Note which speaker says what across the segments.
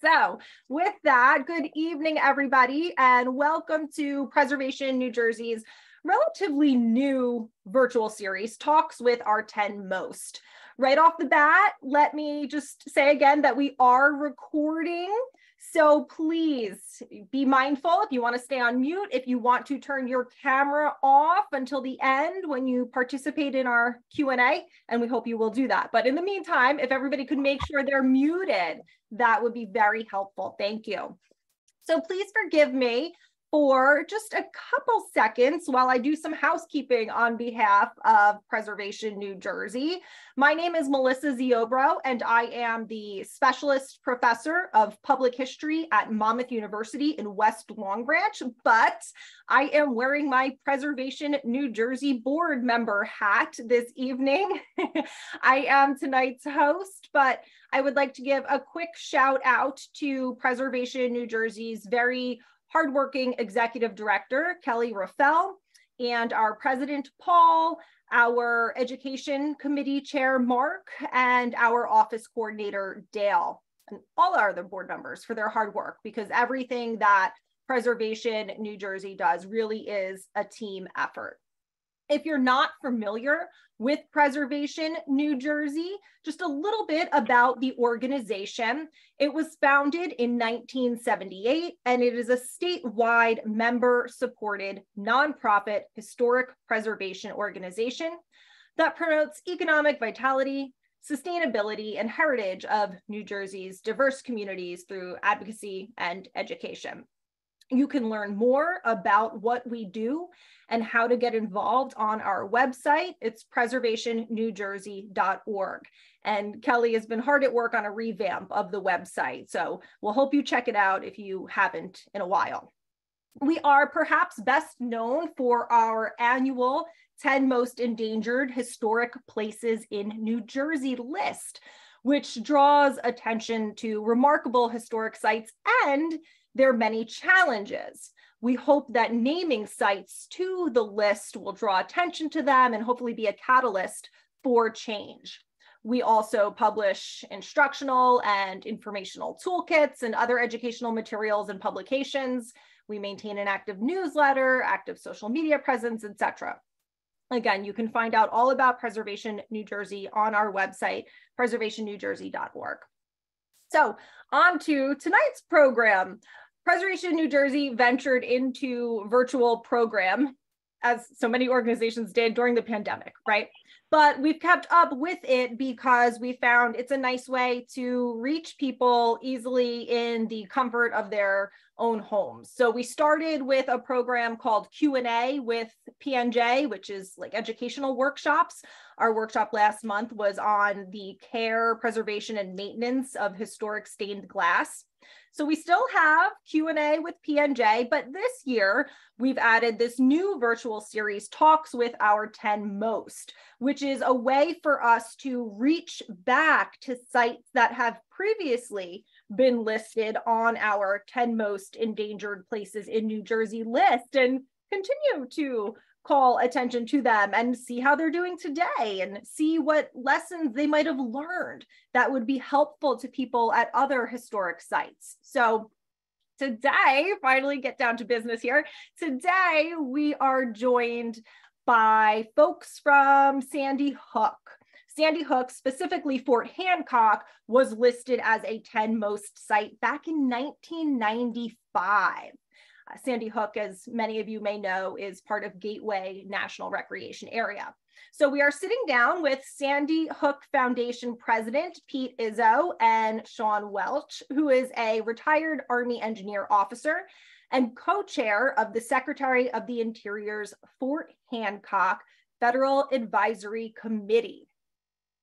Speaker 1: So with that, good evening, everybody, and welcome to Preservation New Jersey's relatively new virtual series, Talks with Our 10 Most. Right off the bat, let me just say again that we are recording. So please be mindful if you want to stay on mute, if you want to turn your camera off until the end when you participate in our Q&A, and we hope you will do that. But in the meantime, if everybody could make sure they're muted, that would be very helpful. Thank you. So please forgive me for just a couple seconds while I do some housekeeping on behalf of Preservation New Jersey. My name is Melissa Ziobro, and I am the Specialist Professor of Public History at Monmouth University in West Long Branch, but I am wearing my Preservation New Jersey board member hat this evening. I am tonight's host, but I would like to give a quick shout out to Preservation New Jersey's very hardworking executive director, Kelly Raffel, and our president, Paul, our education committee chair, Mark, and our office coordinator, Dale, and all our other board members for their hard work, because everything that Preservation New Jersey does really is a team effort. If you're not familiar with Preservation New Jersey, just a little bit about the organization. It was founded in 1978, and it is a statewide member-supported nonprofit historic preservation organization that promotes economic vitality, sustainability, and heritage of New Jersey's diverse communities through advocacy and education. You can learn more about what we do and how to get involved on our website. It's preservationnewjersey.org. And Kelly has been hard at work on a revamp of the website, so we'll hope you check it out if you haven't in a while. We are perhaps best known for our annual 10 Most Endangered Historic Places in New Jersey list, which draws attention to remarkable historic sites and their many challenges. We hope that naming sites to the list will draw attention to them and hopefully be a catalyst for change. We also publish instructional and informational toolkits and other educational materials and publications. We maintain an active newsletter, active social media presence, etc. Again, you can find out all about Preservation New Jersey on our website, preservationnewjersey.org. So on to tonight's program. Preservation New Jersey ventured into virtual program, as so many organizations did during the pandemic, right? But we've kept up with it because we found it's a nice way to reach people easily in the comfort of their own homes. So we started with a program called Q&A with PNJ, which is like educational workshops. Our workshop last month was on the care, preservation, and maintenance of historic stained glass. So we still have Q&A with PNJ, but this year we've added this new virtual series, Talks with Our 10 Most, which is a way for us to reach back to sites that have previously been listed on our 10 Most Endangered Places in New Jersey list and continue to call attention to them and see how they're doing today and see what lessons they might have learned that would be helpful to people at other historic sites. So today, finally get down to business here. Today, we are joined by folks from Sandy Hook. Sandy Hook, specifically Fort Hancock, was listed as a 10 Most site back in 1995. Sandy Hook, as many of you may know, is part of Gateway National Recreation Area. So we are sitting down with Sandy Hook Foundation President Pete Izzo and Shawn Welch, who is a retired Army engineer officer and co-chair of the Secretary of the Interior's Fort Hancock Federal Advisory Committee.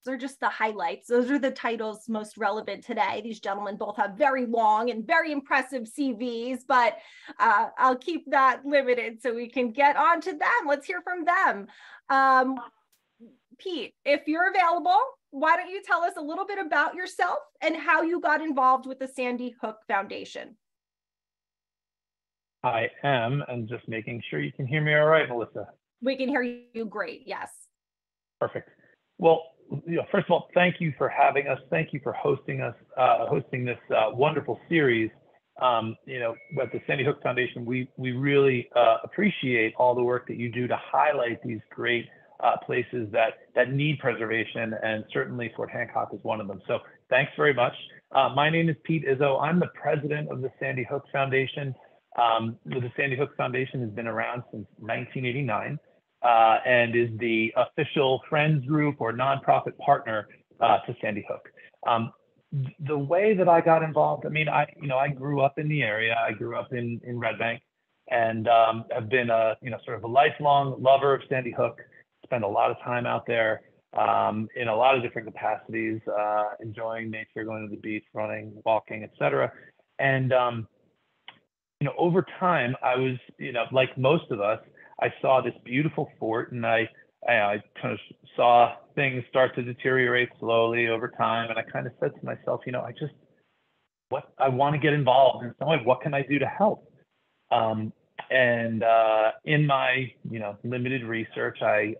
Speaker 1: Those are just the highlights. Those are the titles most relevant today. These gentlemen both have very long and very impressive CVs, but I'll keep that limited so we can get on to them. Let's hear from them. Pete, if you're available, why don't you tell us a little bit about yourself and how you got involved with the Sandy Hook Foundation?
Speaker 2: I am, and just making sure you can hear me all right, Melissa.
Speaker 1: We can hear you great, yes.
Speaker 2: Perfect. Well, first of all, thank you for having us. Thank you for hosting us, hosting this wonderful series. At the Sandy Hook Foundation, we really appreciate all the work that you do to highlight these great places that need preservation, and certainly Fort Hancock is one of them. So thanks very much. My name is Pete Izzo. I'm the president of the Sandy Hook Foundation. The Sandy Hook Foundation has been around since 1989 and is the official friends group or nonprofit partner to Sandy Hook. The way that I got involved, I grew up in the area. I grew up in Red Bank, and have been sort of a lifelong lover of Sandy Hook. Spent a lot of time out there in a lot of different capacities, enjoying nature, going to the beach, running, walking, etc. And over time, I was, like most of us, I saw this beautiful fort, and I kind of saw things start to deteriorate slowly over time. And I kind of said to myself, I want to get involved in some way. What can I do to help? In my, limited research, I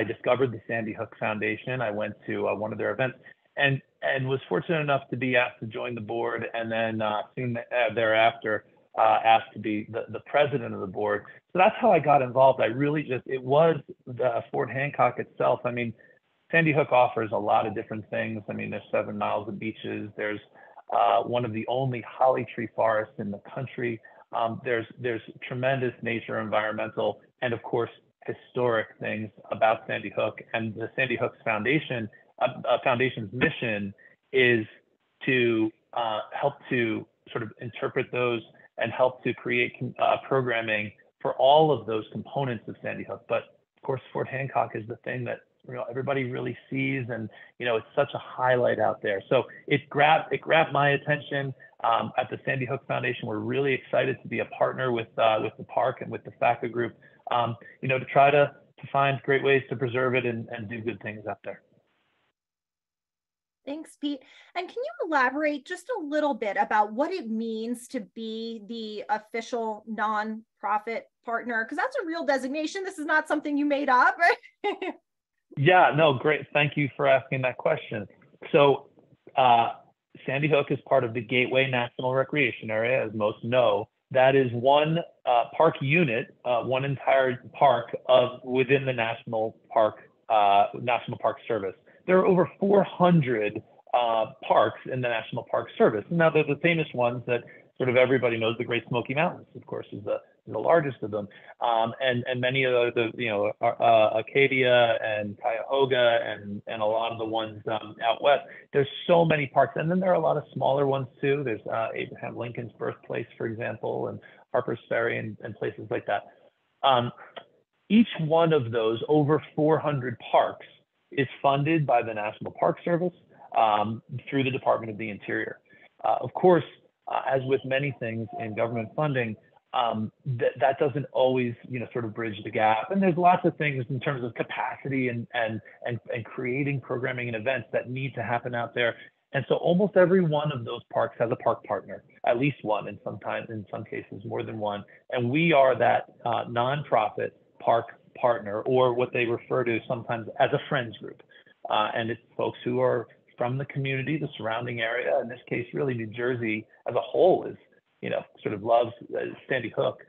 Speaker 2: discovered the Sandy Hook Foundation. I went to one of their events and was fortunate enough to be asked to join the board, and then soon thereafter asked to be the president of the board. So that's how I got involved. It was the Fort Hancock itself. Sandy Hook offers a lot of different things. There's 7 miles of beaches. There's one of the only holly tree forests in the country. There's tremendous nature, environmental, and of course, historic things about Sandy Hook. And the Sandy Hook Foundation's mission is to help to sort of interpret those and help to create programming for all of those components of Sandy Hook. But of course, Fort Hancock is the thing that everybody really sees, and it's such a highlight out there. So it grabbed my attention. At the Sandy Hook Foundation, we're really excited to be a partner with the park and with the FACA group, to try to find great ways to preserve it and do good things out there.
Speaker 1: Thanks, Pete. And can you elaborate just a little bit about what it means to be the official nonprofit partner? Because that's a real designation. This is not something you made up, right?
Speaker 2: Yeah, no, great. Thank you for asking that question. So Sandy Hook is part of the Gateway National Recreation Area, as most know. That is one park unit, one entire park within the National Park Service. There are over 400 parks in the National Park Service. Now, they're the famous ones that sort of everybody knows. The Great Smoky Mountains, of course, is the largest of them, and many of the Acadia and Cuyahoga and a lot of the ones out west. There's so many parks, and then there are a lot of smaller ones too. There's Abraham Lincoln's birthplace, for example, and Harper's Ferry and places like that. Each one of those over 400 parks is funded by the National Park Service through the Department of the Interior. Of course, as with many things in government funding, that doesn't always, sort of bridge the gap. And there's lots of things in terms of capacity and creating programming and events that need to happen out there. And so almost every one of those parks has a park partner, at least one, and sometimes in some cases more than one. And we are that nonprofit park partner, or what they refer to sometimes as a friends group. And it's folks who are from the community, the surrounding area. In this case, really New Jersey as a whole is, sort of loves Sandy Hook.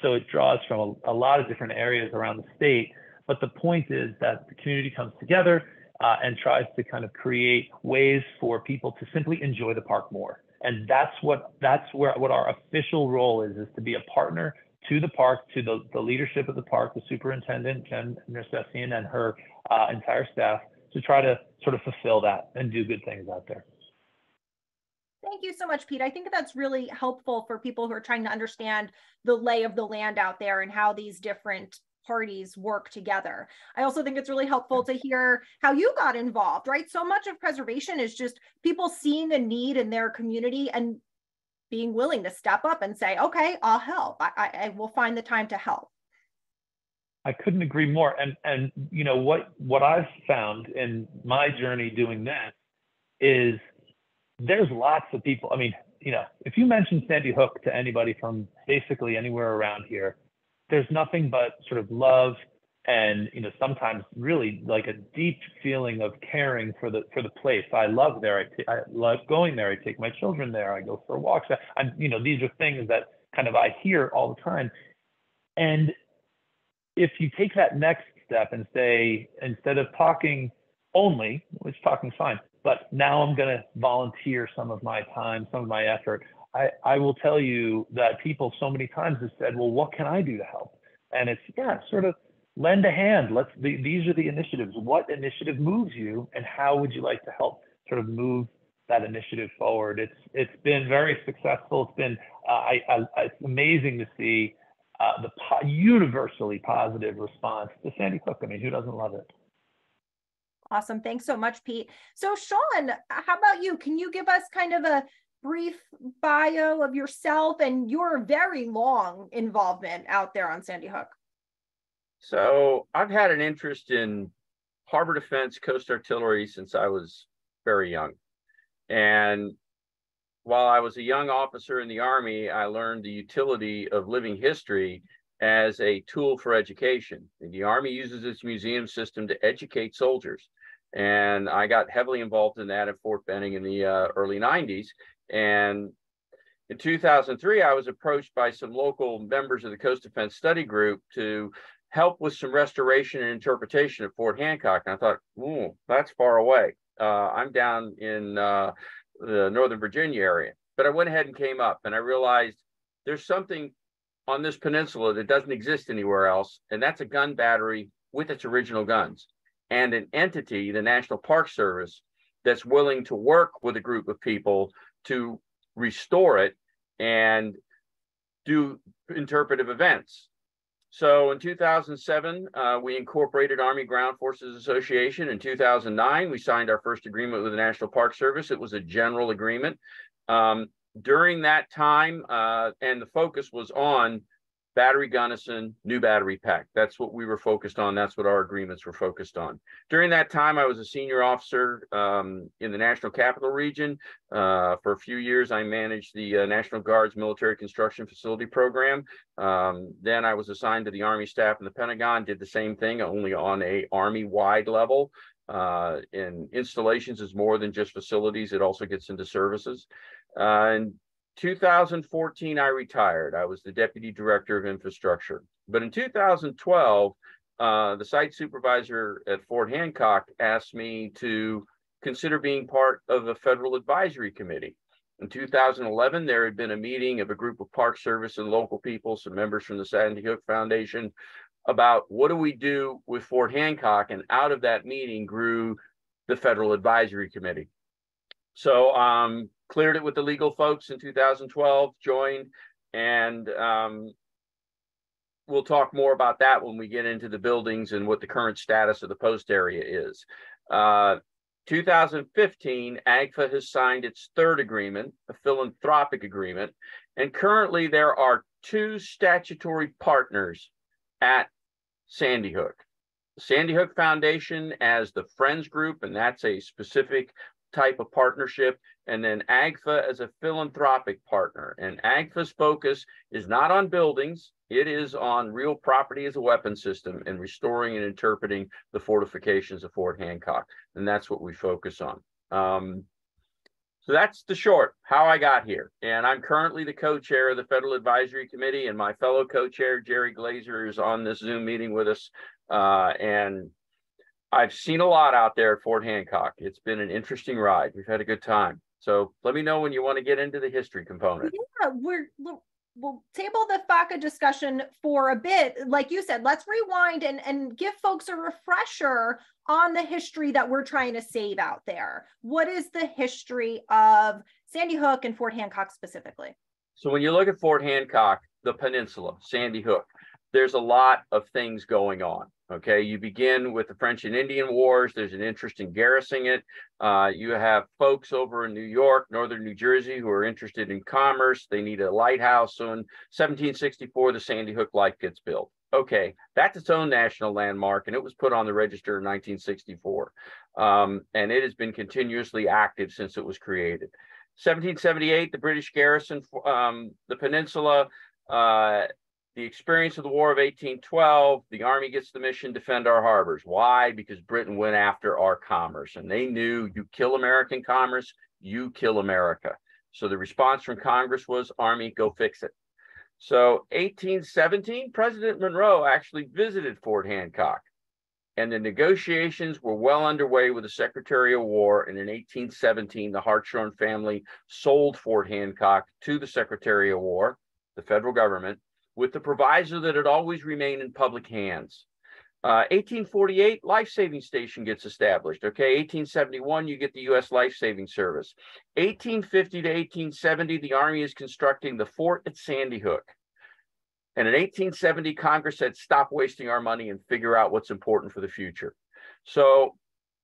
Speaker 2: So it draws from a lot of different areas around the state. But the point is that the community comes together and tries to kind of create ways for people to simply enjoy the park more. And that's what our official role is to be a partner to the park, to the leadership of the park, the superintendent, Jen Nersessian, and her entire staff, to try to sort of fulfill that and do good things out there.
Speaker 1: Thank you so much, Pete. I think that's really helpful for people who are trying to understand the lay of the land out there and how these different parties work together. I also think it's really helpful to hear how you got involved, right? So much of preservation is just people seeing a need in their community and being willing to step up and say, okay, I'll help. I will find the time to help.
Speaker 2: I couldn't agree more. And what I've found in my journey doing this is there's lots of people. If you mention Sandy Hook to anybody from basically anywhere around here, there's nothing but sort of love, and sometimes really like a deep feeling of caring for the place. I love there. I love going there. I take my children there. I go for walks. These are things that kind of I hear all the time. And if you take that next step and say, instead of talking only, which talking's fine, but now I'm going to volunteer some of my time, some of my effort, I will tell you that people so many times have said, well, what can I do to help? And it's, sort of lend a hand. These are the initiatives. What initiative moves you, and how would you like to help sort of move that initiative forward? It's been very successful. It's been it's amazing to see the universally positive response to Sandy Hook. I mean, who doesn't love it?
Speaker 1: Awesome. Thanks so much, Pete. So Shawn, how about you? Can you give us kind of a brief bio of yourself and your very long involvement out there on Sandy Hook?
Speaker 3: So I've had an interest in harbor defense, coast artillery since I was very young. And while I was a young officer in the Army, I learned the utility of living history as a tool for education. The Army uses its museum system to educate soldiers. And I got heavily involved in that at Fort Benning in the early 90s. And in 2003, I was approached by some local members of the Coast Defense Study Group to help with some restoration and interpretation at Fort Hancock. And I thought, ooh, that's far away. I'm down in the Northern Virginia area. But I went ahead and came up, and I realized there's something on this peninsula that doesn't exist anywhere else, and that's a gun battery with its original guns, and an entity, the National Park Service, that's willing to work with a group of people to restore it and do interpretive events. So in 2007, we incorporated Army Ground Forces Association. In 2009, we signed our first agreement with the National Park Service. It was a general agreement. During that time, and the focus was on battery gunnison, new battery pack. That's what we were focused on. That's what our agreements were focused on. During that time, I was a senior officer in the National Capital Region. For a few years, I managed the National Guard's Military Construction Facility Program. Then I was assigned to the Army staff in the Pentagon, did the same thing, only on a Army-wide level. And installations is more than just facilities. It also gets into services. And 2014, I retired. I was the Deputy Director of Infrastructure. But in 2012, the site supervisor at Fort Hancock asked me to consider being part of a federal advisory committee. In 2011, there had been a meeting of a group of Park Service and local people, some members from the Sandy Hook Foundation, about what do we do with Fort Hancock, and out of that meeting grew the Federal Advisory Committee. So cleared it with the legal folks in 2012, joined, and we'll talk more about that when we get into the buildings and what the current status of the post area is. 2015, AGFA has signed its third agreement, a philanthropic agreement, and currently there are 2 statutory partners at Sandy Hook. Sandy Hook Foundation as the Friends Group, and that's a specific type of partnership, and then AGFA as a philanthropic partner. And AGFA's focus is not on buildings, it is on real property as a weapon system and restoring and interpreting the fortifications of Fort Hancock. And that's what we focus on. So that's the short, how I got here. And I'm currently the co-chair of the Federal Advisory Committee, and my fellow co-chair, Jerry Glazer, is on this Zoom meeting with us. And I've seen a lot out there at Fort Hancock. It's been an interesting ride. We've had a good time. So let me know when you want to get into the history component.
Speaker 1: Yeah, we'll table the FACA discussion for a bit. Like you said, let's rewind and give folks a refresher on the history that we're trying to save out there. What is the history of Sandy Hook and Fort Hancock specifically?
Speaker 3: So when you look at Fort Hancock, the peninsula, Sandy Hook, there's a lot of things going on. Okay, you begin with the French and Indian Wars. There's an interest in garrisoning it. You have folks over in New York, northern New Jersey, who are interested in commerce. They need a lighthouse. So in 1764, the Sandy Hook Light gets built. Okay, that's its own national landmark, and it was put on the register in 1964. And it has been continuously active since it was created. 1778, the British garrison the peninsula. the experience of the War of 1812, the Army gets the mission, defend our harbors. Why? Because Britain went after our commerce, and they knew you kill American commerce, you kill America. So the response from Congress was, Army, go fix it. So 1817, President Monroe actually visited Fort Hancock, and the negotiations were well underway with the Secretary of War. And in 1817, the Hartshorn family sold Fort Hancock to the Secretary of War, the federal government, with the proviso that it always remain in public hands. 1848, life-saving station gets established. Okay, 1871, you get the U.S. Life-Saving Service. 1850 to 1870, the Army is constructing the fort at Sandy Hook. And in 1870, Congress said, stop wasting our money and figure out what's important for the future. So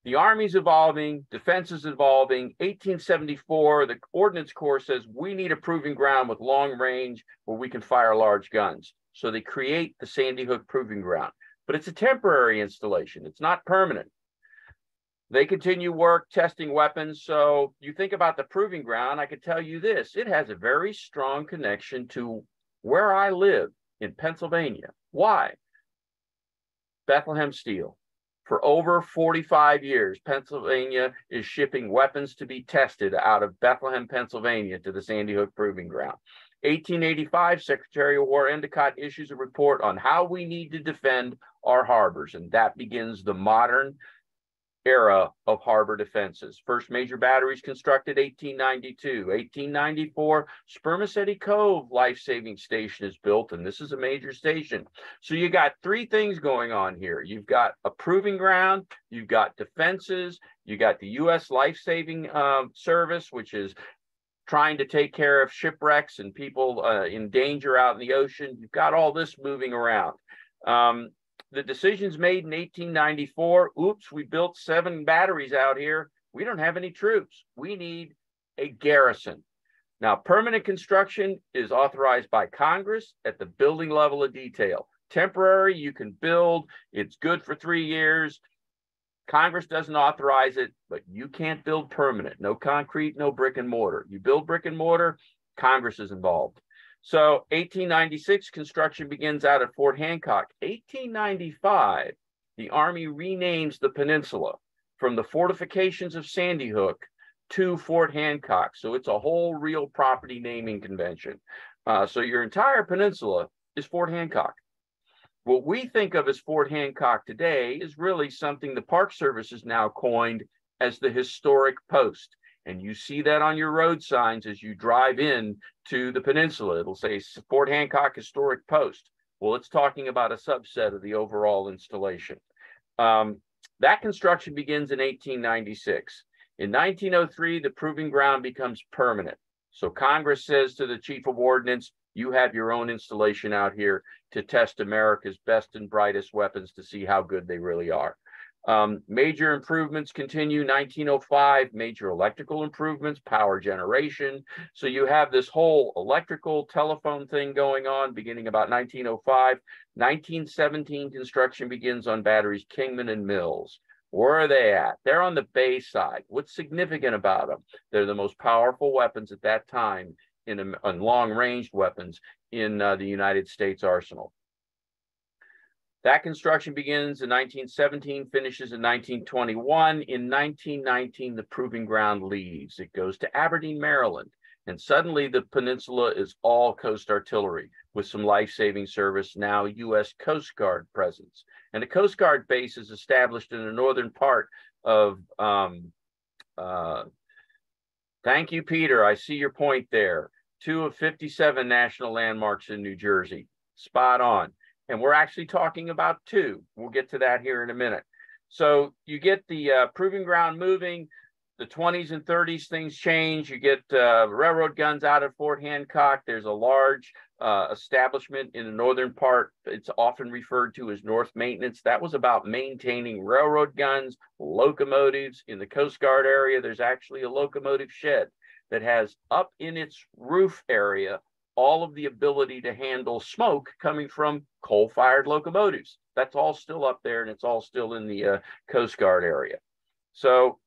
Speaker 3: the Army's evolving, defense is evolving. 1874, the Ordnance Corps says, we need a proving ground with long range where we can fire large guns. So they create the Sandy Hook Proving Ground. But it's a temporary installation. It's not permanent. They continue work testing weapons. So you think about the proving ground, I could tell you this, it has a very strong connection to where I live in Pennsylvania. Why? Bethlehem Steel. For over 45 years, Pennsylvania is shipping weapons to be tested out of Bethlehem, Pennsylvania to the Sandy Hook Proving Ground. 1885, Secretary of War Endicott issues a report on how we need to defend our harbors, and that begins the modern era of harbor defenses. First major batteries constructed 1892. 1894, Spermaceti Cove life-saving station is built, and this is a major station. So you got three things going on here. You've got a proving ground, you've got defenses, you got the U.S. Life-Saving Service, which is trying to take care of shipwrecks and people in danger out in the ocean. You've got all this moving around. The decisions made in 1894, oops, we built 7 batteries out here. We don't have any troops. We need a garrison. Now, permanent construction is authorized by Congress at the building level of detail. Temporary, you can build. It's good for 3 years. Congress doesn't authorize it, but you can't build permanent. No concrete, no brick and mortar. You build brick and mortar, Congress is involved. So 1896, construction begins out at Fort Hancock. 1895, the Army renames the peninsula from the fortifications of Sandy Hook to Fort Hancock. So it's a whole real property naming convention. So your entire peninsula is Fort Hancock. What we think of as Fort Hancock today is really something the Park Service has now coined as the historic post. And you see that on your road signs as you drive in to the peninsula. It'll say Fort Hancock Historic Post. Well, it's talking about a subset of the overall installation. That construction begins in 1896. In 1903, the proving ground becomes permanent. So Congress says to the Chief of Ordnance, you have your own installation out here to test America's best and brightest weapons to see how good they really are. Major improvements continue. 1905, major electrical improvements, power generation. So you have this whole electrical telephone thing going on beginning about 1905. 1917, construction begins on batteries Kingman and Mills. Where are they at? They're on the bay side. What's significant about them? They're the most powerful weapons at that time in long-range weapons in the United States arsenal. That construction begins in 1917, finishes in 1921. In 1919, the proving ground leaves. It goes to Aberdeen, Maryland. And suddenly the peninsula is all Coast Artillery with some life-saving service, now U.S. Coast Guard presence. And the Coast Guard base is established in the northern part of, thank you, Peter. I see your point there. 2 of 57 national landmarks in New Jersey. Spot on. And we're actually talking about 2. We'll get to that here in a minute. So you get the proving ground moving. The 20s and 30s, things change. You get railroad guns out at Fort Hancock. There's a large establishment in the northern part. It's often referred to as North Maintenance. That was about maintaining railroad guns, locomotives. In the Coast Guard area, there's actually a locomotive shed that has up in its roof area all of the ability to handle smoke coming from coal-fired locomotives. That's all still up there, and it's all still in the Coast Guard area. So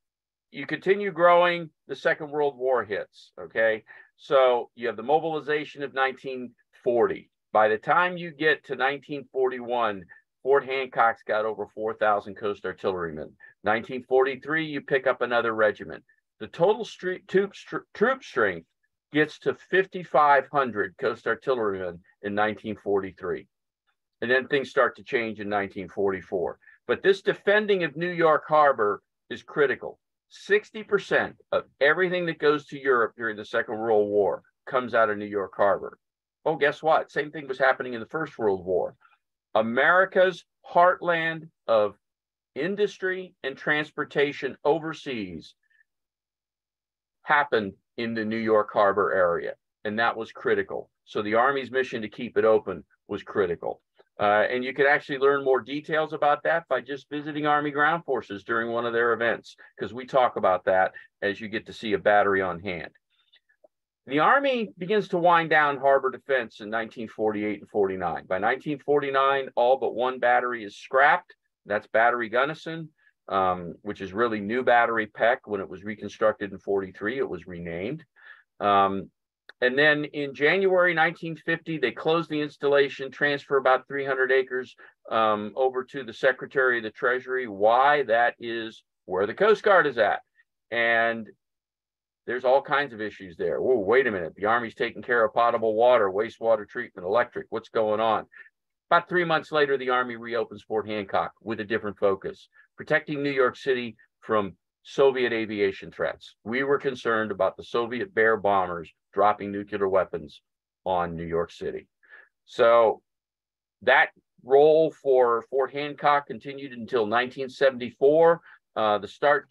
Speaker 3: you continue growing, the Second World War hits, okay? So you have the mobilization of 1940. By the time you get to 1941, Fort Hancock's got over 4,000 Coast artillerymen. 1943, you pick up another regiment. The total troop strength gets to 5,500 Coast artillerymen in 1943. And then things start to change in 1944. But this defending of New York Harbor is critical. 60% of everything that goes to Europe during the Second World War comes out of New York Harbor. Oh, guess what? Same thing was happening in the First World War. America's heartland of industry and transportation overseas happened in the New York Harbor area, and that was critical. So the Army's mission to keep it open was critical. And you can actually learn more details about that by just visiting Army Ground Forces during one of their events, because we talk about that as you get to see a battery on hand. The Army begins to wind down harbor defense in 1948 and 49. By 1949, all but one battery is scrapped. That's Battery Gunnison, which is really New Battery Peck. When it was reconstructed in 43, it was renamed. And then in January 1950, they closed the installation, transfer about 300 acres over to the Secretary of the Treasury. Why? That is where the Coast Guard is at. And there's all kinds of issues there. Oh, wait a minute. The Army's taking care of potable water, wastewater treatment, electric. What's going on? About 3 months later, the Army reopens Fort Hancock with a different focus, protecting New York City from Soviet aviation threats. We were concerned about the Soviet Bear bombers dropping nuclear weapons on New York City. So that role for Fort Hancock continued until 1974. The START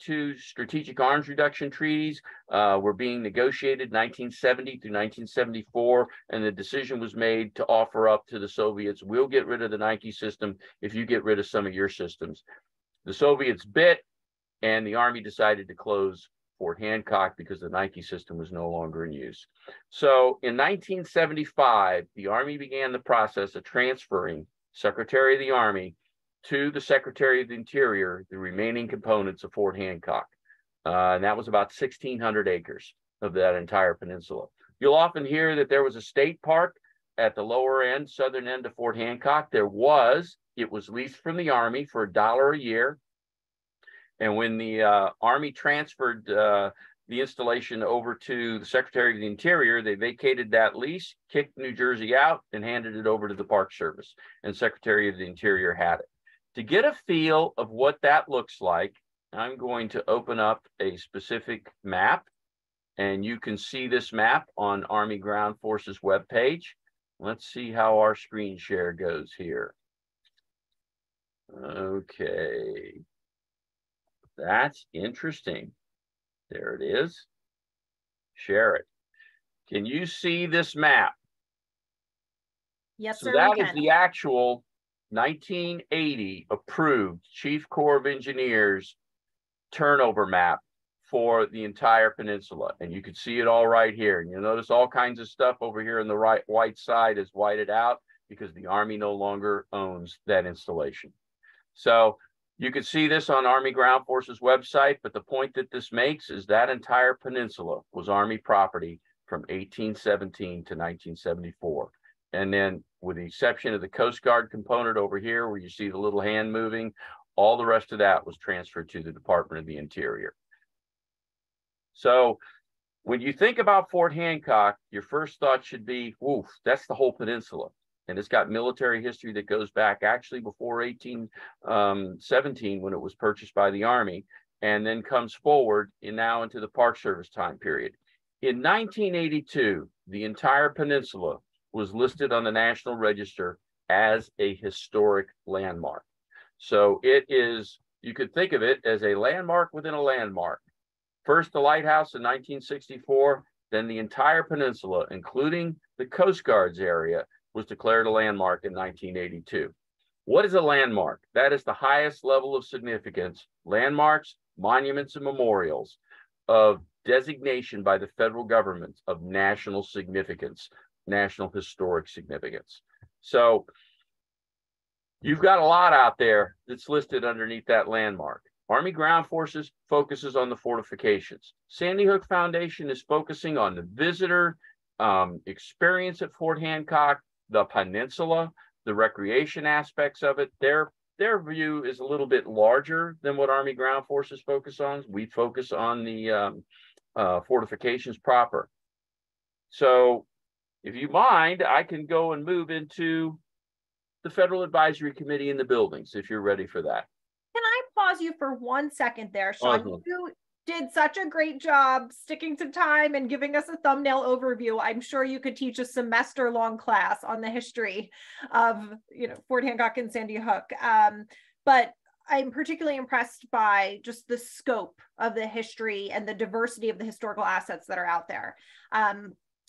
Speaker 3: II strategic arms reduction treaties were being negotiated 1970 through 1974, and the decision was made to offer up to the Soviets, we'll get rid of the Nike system if you get rid of some of your systems. The Soviets bit, and the Army decided to close Fort Hancock because the Nike system was no longer in use. So in 1975, the Army began the process of transferring Secretary of the Army to the Secretary of the Interior the remaining components of Fort Hancock. And that was about 1,600 acres of that entire peninsula. You'll often hear that there was a state park at the lower end, southern end of Fort Hancock. There was. It was leased from the Army for $1 a year. And when the Army transferred the installation over to the Secretary of the Interior, they vacated that lease, kicked New Jersey out, and handed it over to the Park Service. And Secretary of the Interior had it. To get a feel of what that looks like, I'm going to open up a specific map, and you can see this map on Army Ground Forces webpage. Let's see how our screen share goes here. Okay, that's interesting. There it is. Share it. Can you see this map?
Speaker 1: Yes,
Speaker 3: so
Speaker 1: sir.
Speaker 3: That is the actual 1980 approved Chief Corps of Engineers turnover map for the entire peninsula. And you can see it all right here. And you'll notice all kinds of stuff over here on the right white side is whited out because the Army no longer owns that installation. So you can see this on Army Ground Forces website, but the point that this makes is that entire peninsula was Army property from 1817 to 1974. And then with the exception of the Coast Guard component over here, where you see the little hand moving, all the rest of that was transferred to the Department of the Interior. So when you think about Fort Hancock, your first thought should be, woof, that's the whole peninsula. And it's got military history that goes back actually before 1817 when it was purchased by the Army, and then comes forward now into the Park Service time period. In 1982, the entire peninsula was listed on the National Register as a historic landmark. So it is, you could think of it as a landmark within a landmark. First, the lighthouse in 1964, then the entire peninsula, including the Coast Guard's area, was declared a landmark in 1982. What is a landmark? That is the highest level of significance. Landmarks, monuments, and memorials of designation by the federal government of national significance, national historic significance. So you've got a lot out there that's listed underneath that landmark. Army Ground Forces focuses on the fortifications. Sandy Hook Foundation is focusing on the visitor experience at Fort Hancock, the peninsula, the recreation aspects of it. Their view is a little bit larger than what Army Ground Forces focus on. We focus on the fortifications proper. So if you mind, I can go and move into the Federal Advisory Committee in the buildings, if you're ready for that.
Speaker 1: Can I pause you for 1 second there, Shawn? You did such a great job sticking to time and giving us a thumbnail overview. I'm sure you could teach a semester-long class on the history of, Fort Hancock and Sandy Hook. But I'm particularly impressed by just the scope of the history and the diversity of the historical assets that are out there.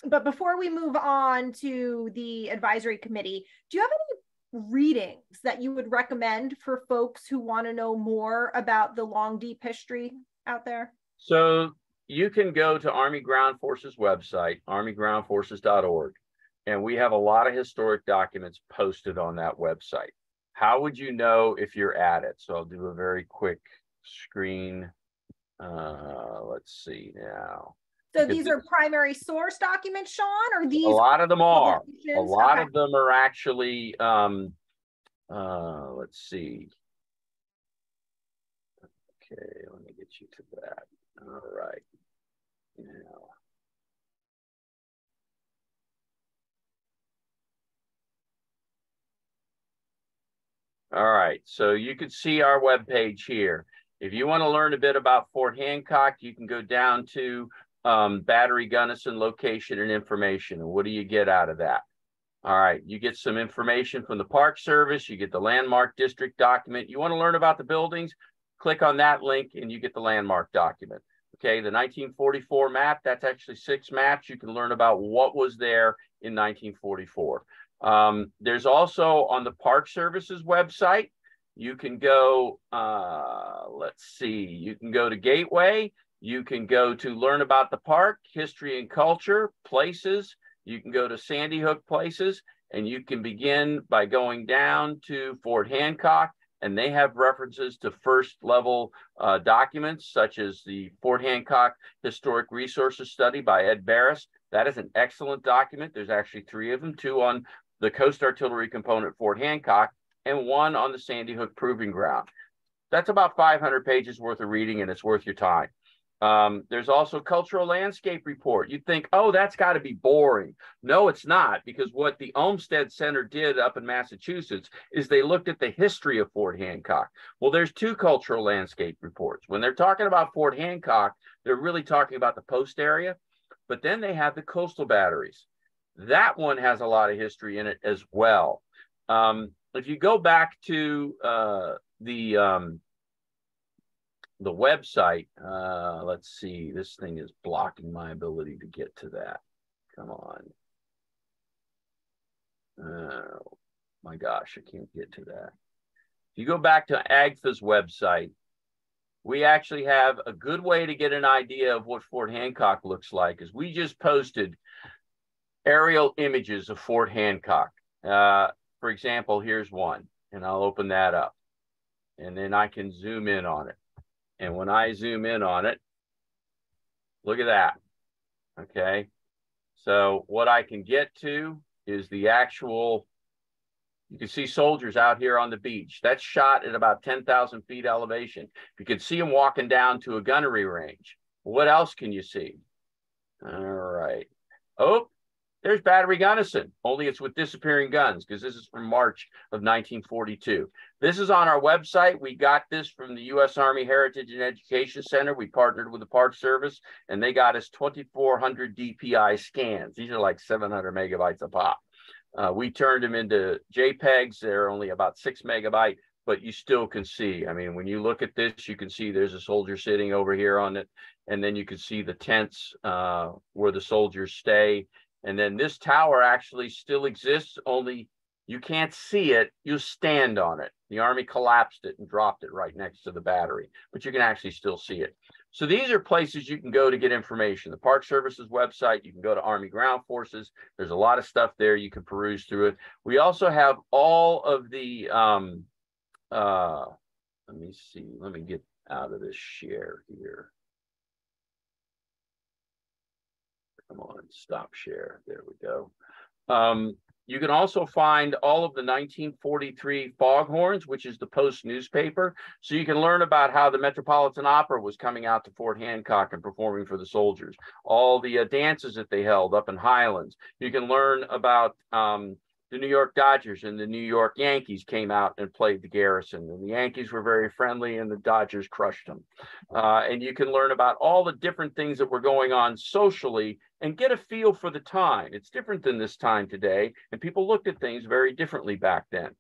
Speaker 1: But before we move on to the advisory committee, do you have any readings that you would recommend for folks who want to know more about the long, deep history out there?
Speaker 3: So you can go to Army Ground Forces website, armygroundforces.org, and we have a lot of historic documents posted on that website. How would you know if you're at it? So I'll do a very quick screen. Let's see now.
Speaker 1: So these are primary source documents, Shawn, or these?
Speaker 3: A lot of them are. A lot of them are actually, let's see. Okay, let me get you to that. All right. Now. All right, so you can see our webpage here. If you want to learn a bit about Fort Hancock, you can go down to Battery Gunnison location and information. And what do you get out of that? All right, you get some information from the Park Service, you get the landmark district document. You want to learn about the buildings, click on that link and you get the landmark document. Okay, the 1944 map, that's actually 6 maps. You can learn about what was there in 1944. There's also on the Park Service's website, you can go, let's see, you can go to Gateway. You can go to learn about the park, history and culture, places. You can go to Sandy Hook places, and you can begin by going down to Fort Hancock, and they have references to first level documents, such as the Fort Hancock Historic Resources Study by Ed Barris. That is an excellent document. There's actually 3 of them, 2 on the Coast Artillery component at Fort Hancock, and 1 on the Sandy Hook Proving Ground. That's about 500 pages worth of reading, and it's worth your time. There's also Cultural Landscape Report. You'd think, oh, that's got to be boring. No, it's not, because what the Olmsted Center did up in Massachusetts is they looked at the history of Fort Hancock. Well, there's 2 Cultural Landscape Reports. When they're talking about Fort Hancock, they're really talking about the post area, but then they have the coastal batteries. That one has a lot of history in it as well. If you go back to the website, let's see, this thing is blocking my ability to get to that. Come on. Oh my gosh, I can't get to that. If you go back to AGFA's website, we actually have a good way to get an idea of what Fort Hancock looks like, is we just posted aerial images of Fort Hancock. For example, here's one, and I'll open that up, and then I can zoom in on it. And when I zoom in on it, look at that. Okay. So what I can get to is the actual, you can see soldiers out here on the beach. That's shot at about 10,000 feet elevation. You can see them walking down to a gunnery range. What else can you see? All right. Oh, there's Battery Gunnison, only it's with disappearing guns, because this is from March of 1942. This is on our website. We got this from the U.S. Army Heritage and Education Center. We partnered with the Park Service, and they got us 2,400 DPI scans. These are like 700 megabytes a pop. We turned them into JPEGs. They're only about 6 megabyte, but you still can see. I mean, when you look at this, you can see there's a soldier sitting over here on it, and then you can see the tents where the soldiers stay. And then this tower actually still exists, only you can't see it, you stand on it. The Army collapsed it and dropped it right next to the battery, but you can actually still see it. So these are places you can go to get information. The Park Service's website, you can go to Army Ground Forces. There's a lot of stuff there. You can peruse through it. We also have all of the, let me see, let me get out of this share here. Come on, stop share. There we go. You can also find all of the 1943 Foghorns, which is the Post newspaper. So you can learn about how the Metropolitan Opera was coming out to Fort Hancock and performing for the soldiers, all the dances that they held up in Highlands. You can learn about the New York Dodgers and the New York Yankees came out and played the Garrison, and the Yankees were very friendly and the Dodgers crushed them. And you can learn about all the different things that were going on socially and get a feel for the time. It's different than this time today, and people looked at things very differently back then.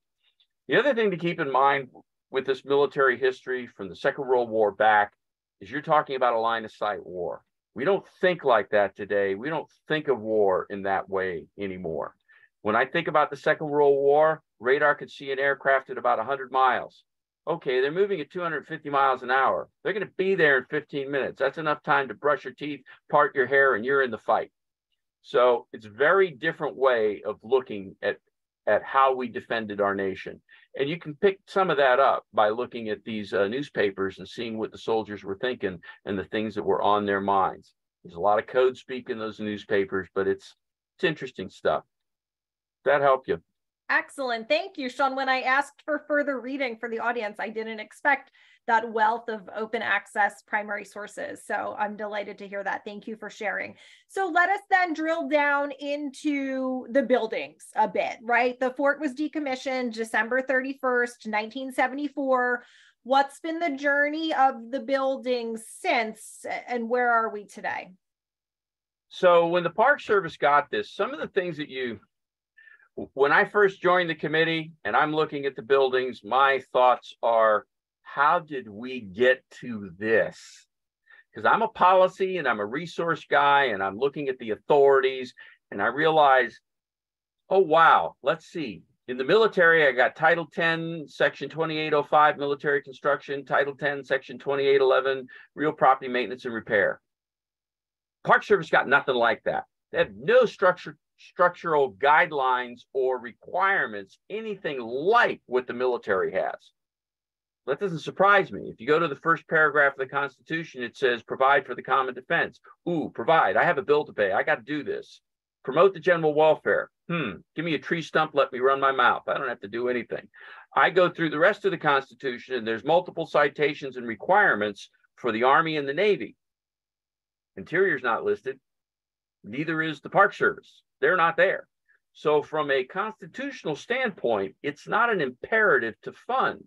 Speaker 3: The other thing to keep in mind with this military history from the Second World War back is you're talking about a line of sight war. We don't think like that today. We don't think of war in that way anymore. When I think about the Second World War, radar could see an aircraft at about 100 miles. Okay, they're moving at 250 miles an hour. They're going to be there in 15 minutes. That's enough time to brush your teeth, part your hair, and you're in the fight. So it's a very different way of looking at how we defended our nation. And you can pick some of that up by looking at these newspapers and seeing what the soldiers were thinking and the things that were on their minds. There's a lot of code speak in those newspapers, but it's interesting stuff. That help you?
Speaker 1: Excellent. Thank you, Shawn. When I asked for further reading for the audience, I didn't expect that wealth of open access primary sources. So I'm delighted to hear that. Thank you for sharing. So let us then drill down into the buildings a bit, right? The fort was decommissioned December 31st, 1974. What's been the journey of the buildings since, and where are we today?
Speaker 3: So when the Park Service got this, some of the things that when I first joined the committee and I'm looking at the buildings, my thoughts are, how did we get to this? Because I'm a policy and I'm a resource guy and I'm looking at the authorities and I realize, oh, wow, let's see. In the military, I got Title 10, Section 2805, military construction, Title 10, Section 2811, real property maintenance and repair. Park Service got nothing like that. They have no structural guidelines or requirements, anything like what the military has. That doesn't surprise me. If you go to the first paragraph of the Constitution, it says provide for the common defense. Ooh, provide. I have a bill to pay. I got to do this. Promote the general welfare. Give me a tree stump. Let me run my mouth. I don't have to do anything. I go through the rest of the Constitution and there's multiple citations and requirements for the Army and the Navy. Interior's not listed. Neither is the Park Service. They're not there. So from a constitutional standpoint, it's not an imperative to fund.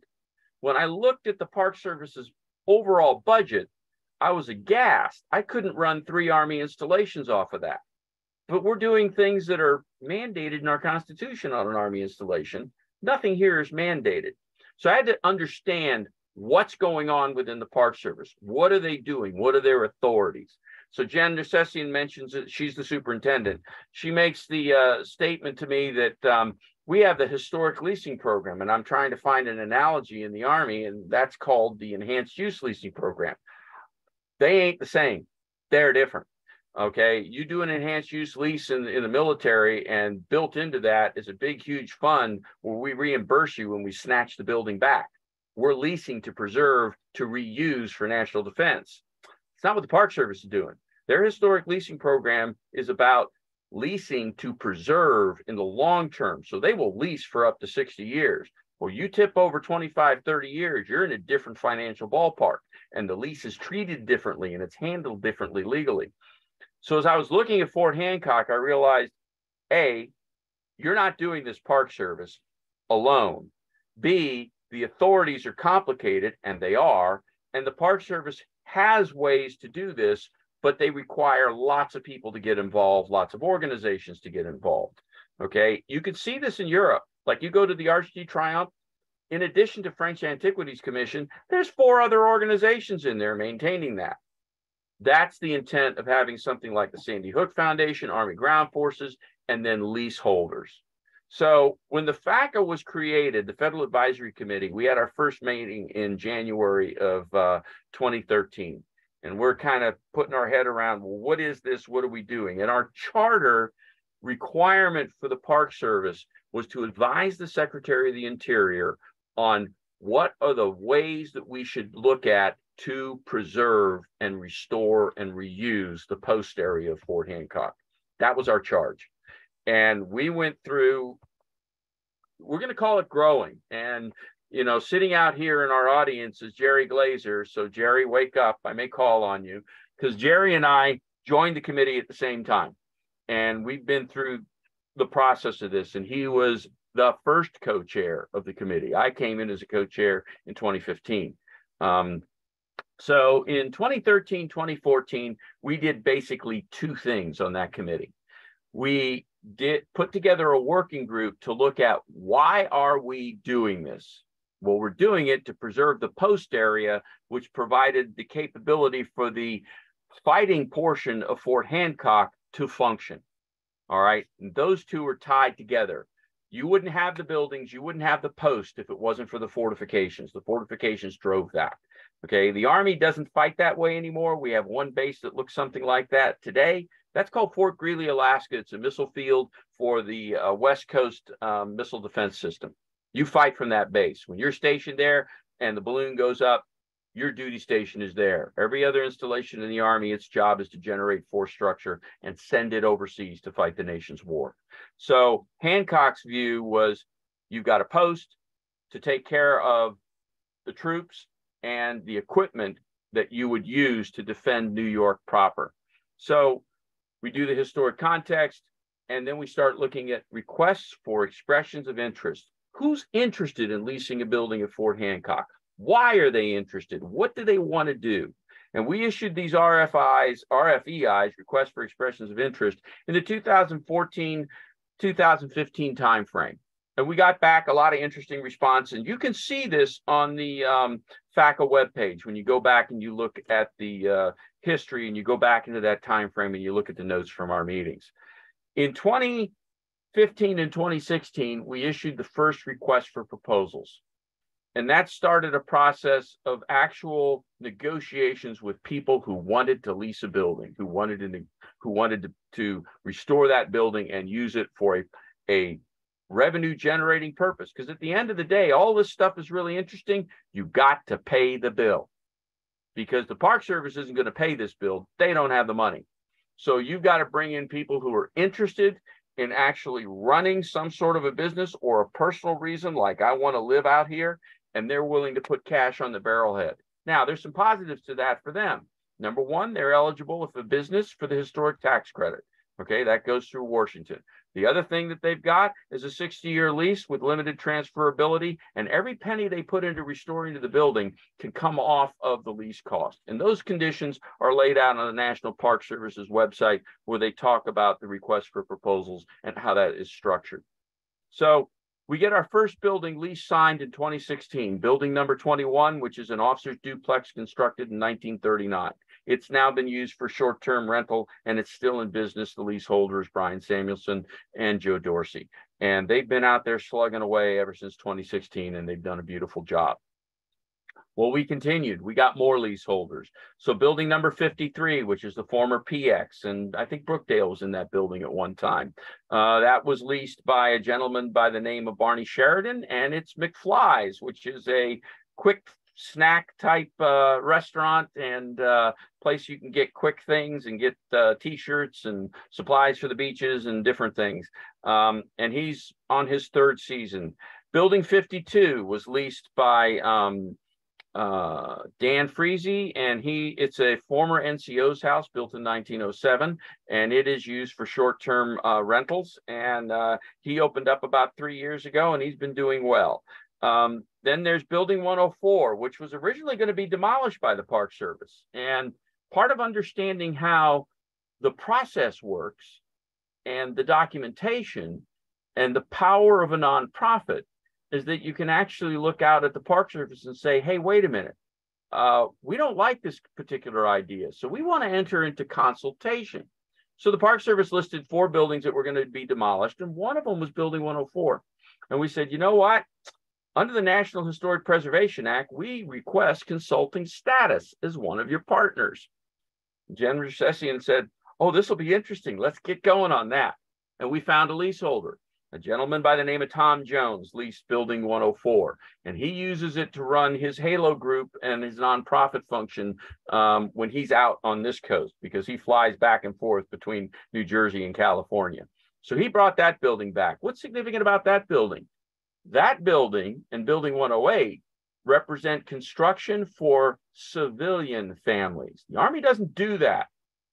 Speaker 3: When I looked at the Park Service's overall budget, I was aghast. I couldn't run 3 Army installations off of that. But we're doing things that are mandated in our Constitution on an Army installation. Nothing here is mandated. So I had to understand what's going on within the Park Service. What are they doing? What are their authorities? So Jen Nersessian mentions that she's the superintendent. She makes the statement to me that we have the historic leasing program, and I'm trying to find an analogy in the Army, and that's called the enhanced use leasing program. They ain't the same. They're different. Okay, you do an enhanced use lease in the military, and built into that is a big, huge fund where we reimburse you when we snatch the building back. We're leasing to preserve, to reuse for national defense. It's not what the Park Service is doing. Their historic leasing program is about leasing to preserve in the long term. So they will lease for up to 60 years. Well, you tip over 25, 30 years, you're in a different financial ballpark, and the lease is treated differently and it's handled differently legally. So as I was looking at Fort Hancock, I realized, A, you're not doing this Park Service alone. B, the authorities are complicated, and they are, and the Park Service has ways to do this, but they require lots of people to get involved, lots of organizations to get involved. Okay, you can see this in Europe. Like you go to the Arch de Triomphe, in addition to French Antiquities Commission, there's 4 other organizations in there maintaining that. That's the intent of having something like the Sandy Hook Foundation, Army Ground Forces, and then leaseholders. So when the FACA was created, the Federal Advisory Committee, we had our first meeting in January of 2013. And we're kind of putting our head around, well, what is this? What are we doing? And our charter requirement for the Park Service was to advise the Secretary of the Interior on what are the ways that we should look at to preserve and restore and reuse the post area of Fort Hancock. That was our charge. And we went through, we're going to call it growing. And, you know, sitting out here in our audience is Jerry Glazer. So Jerry, wake up. I may call on you, because Jerry and I joined the committee at the same time. And we've been through the process of this. And he was the first co-chair of the committee. I came in as a co-chair in 2015. So in 2013, 2014, we did basically two things on that committee. We did put together a working group to look at, why are we doing this? Well, we're doing it to preserve the post area, which provided the capability for the fighting portion of Fort Hancock to function. All right. And those two are tied together. You wouldn't have the buildings, you wouldn't have the post if it wasn't for the fortifications. The fortifications drove that. Okay. The Army doesn't fight that way anymore. We have one base that looks something like that today. That's called Fort Greely, Alaska. It's a missile field for the West Coast Missile Defense System. You fight from that base. When you're stationed there and the balloon goes up, your duty station is there. Every other installation in the Army, its job is to generate force structure and send it overseas to fight the nation's war. So Hancock's view was, you've got a post to take care of the troops and the equipment that you would use to defend New York proper. So we do the historic context, and then we start looking at requests for expressions of interest. Who's interested in leasing a building at Fort Hancock? Why are they interested? What do they want to do? And we issued these RFEIs, requests for expressions of interest, in the 2014-2015 timeframe. And we got back a lot of interesting response. And you can see this on the FACA webpage when you go back and you look at the history and you go back into that time frame and you look at the notes from our meetings. In 2015 and 2016, we issued the first request for proposals. And that started a process of actual negotiations with people who wanted to lease a building, who wanted to restore that building and use it for a revenue generating purpose. Because at the end of the day, all this stuff is really interesting. You got to pay the bill, because the Park Service isn't going to pay this bill. They don't have the money. So you've got to bring in people who are interested in actually running some sort of a business or a personal reason, like I want to live out here, and they're willing to put cash on the barrelhead. Now, there's some positives to that for them. Number one, they're eligible if a business for the historic tax credit. Okay, that goes through Washington. The other thing that they've got is a 60-year lease with limited transferability, and every penny they put into restoring to the building can come off of the lease cost. And those conditions are laid out on the National Park Service's website, where they talk about the request for proposals and how that is structured. So we get our first building lease signed in 2016, building number 21, which is an officer's duplex constructed in 1939. It's now been used for short-term rental, and it's still in business. The leaseholder is Brian Samuelson and Joe Dorsey. And they've been out there slugging away ever since 2016, and they've done a beautiful job. Well, we continued. We got more leaseholders. So building number 53, which is the former PX, and I think Brookdale was in that building at one time. That was leased by a gentleman by the name of Barney Sheridan, and it's McFly's, which is a quick snack type restaurant and place you can get quick things and get t-shirts and supplies for the beaches and different things. And he's on his third season. Building 52 was leased by Dan Freese, and it's a former NCO's house built in 1907, and it is used for short-term rentals. And he opened up about 3 years ago, and he's been doing well. Then there's building 104, which was originally going to be demolished by the Park Service. And part of understanding how the process works and the documentation and the power of a nonprofit is that you can actually look out at the Park Service and say, hey, wait a minute, we don't like this particular idea, so we want to enter into consultation. So the Park Service listed 4 buildings that were going to be demolished, and one of them was building 104. And we said, you know what? Under the National Historic Preservation Act, we request consulting status as one of your partners. Jen Recessian said, oh, this will be interesting. Let's get going on that. And we found a leaseholder. A gentleman by the name of Tom Jones leased Building 104, and he uses it to run his Halo group and his nonprofit function when he's out on this coast, because he flies back and forth between New Jersey and California. So he brought that building back. What's significant about that building? That building and Building 108 represent construction for civilian families. The Army doesn't do that.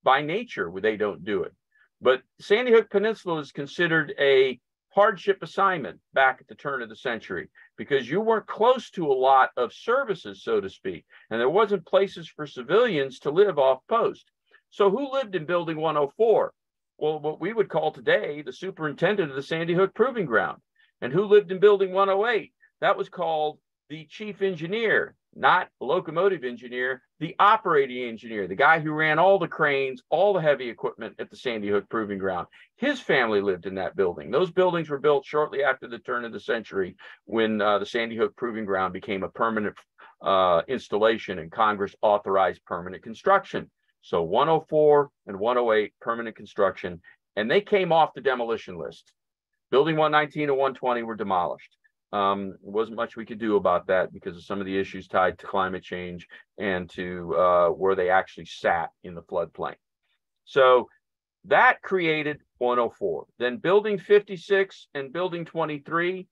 Speaker 3: By nature, they don't do it. But Sandy Hook Peninsula is considered a hardship assignment back at the turn of the century, because you weren't close to a lot of services, so to speak, and there wasn't places for civilians to live off post. So who lived in Building 104? Well, what we would call today the superintendent of the Sandy Hook Proving Ground. And who lived in Building 108? That was called the chief engineer, not the locomotive engineer, the operating engineer, the guy who ran all the cranes, all the heavy equipment at the Sandy Hook Proving Ground. His family lived in that building. Those buildings were built shortly after the turn of the century, when the Sandy Hook Proving Ground became a permanent installation, and Congress authorized permanent construction. So 104 and 108, permanent construction, and they came off the demolition list. Building 119 and 120 were demolished. There wasn't much we could do about that because of some of the issues tied to climate change and to where they actually sat in the floodplain. So that created 104. Then Building 56 and Building 23.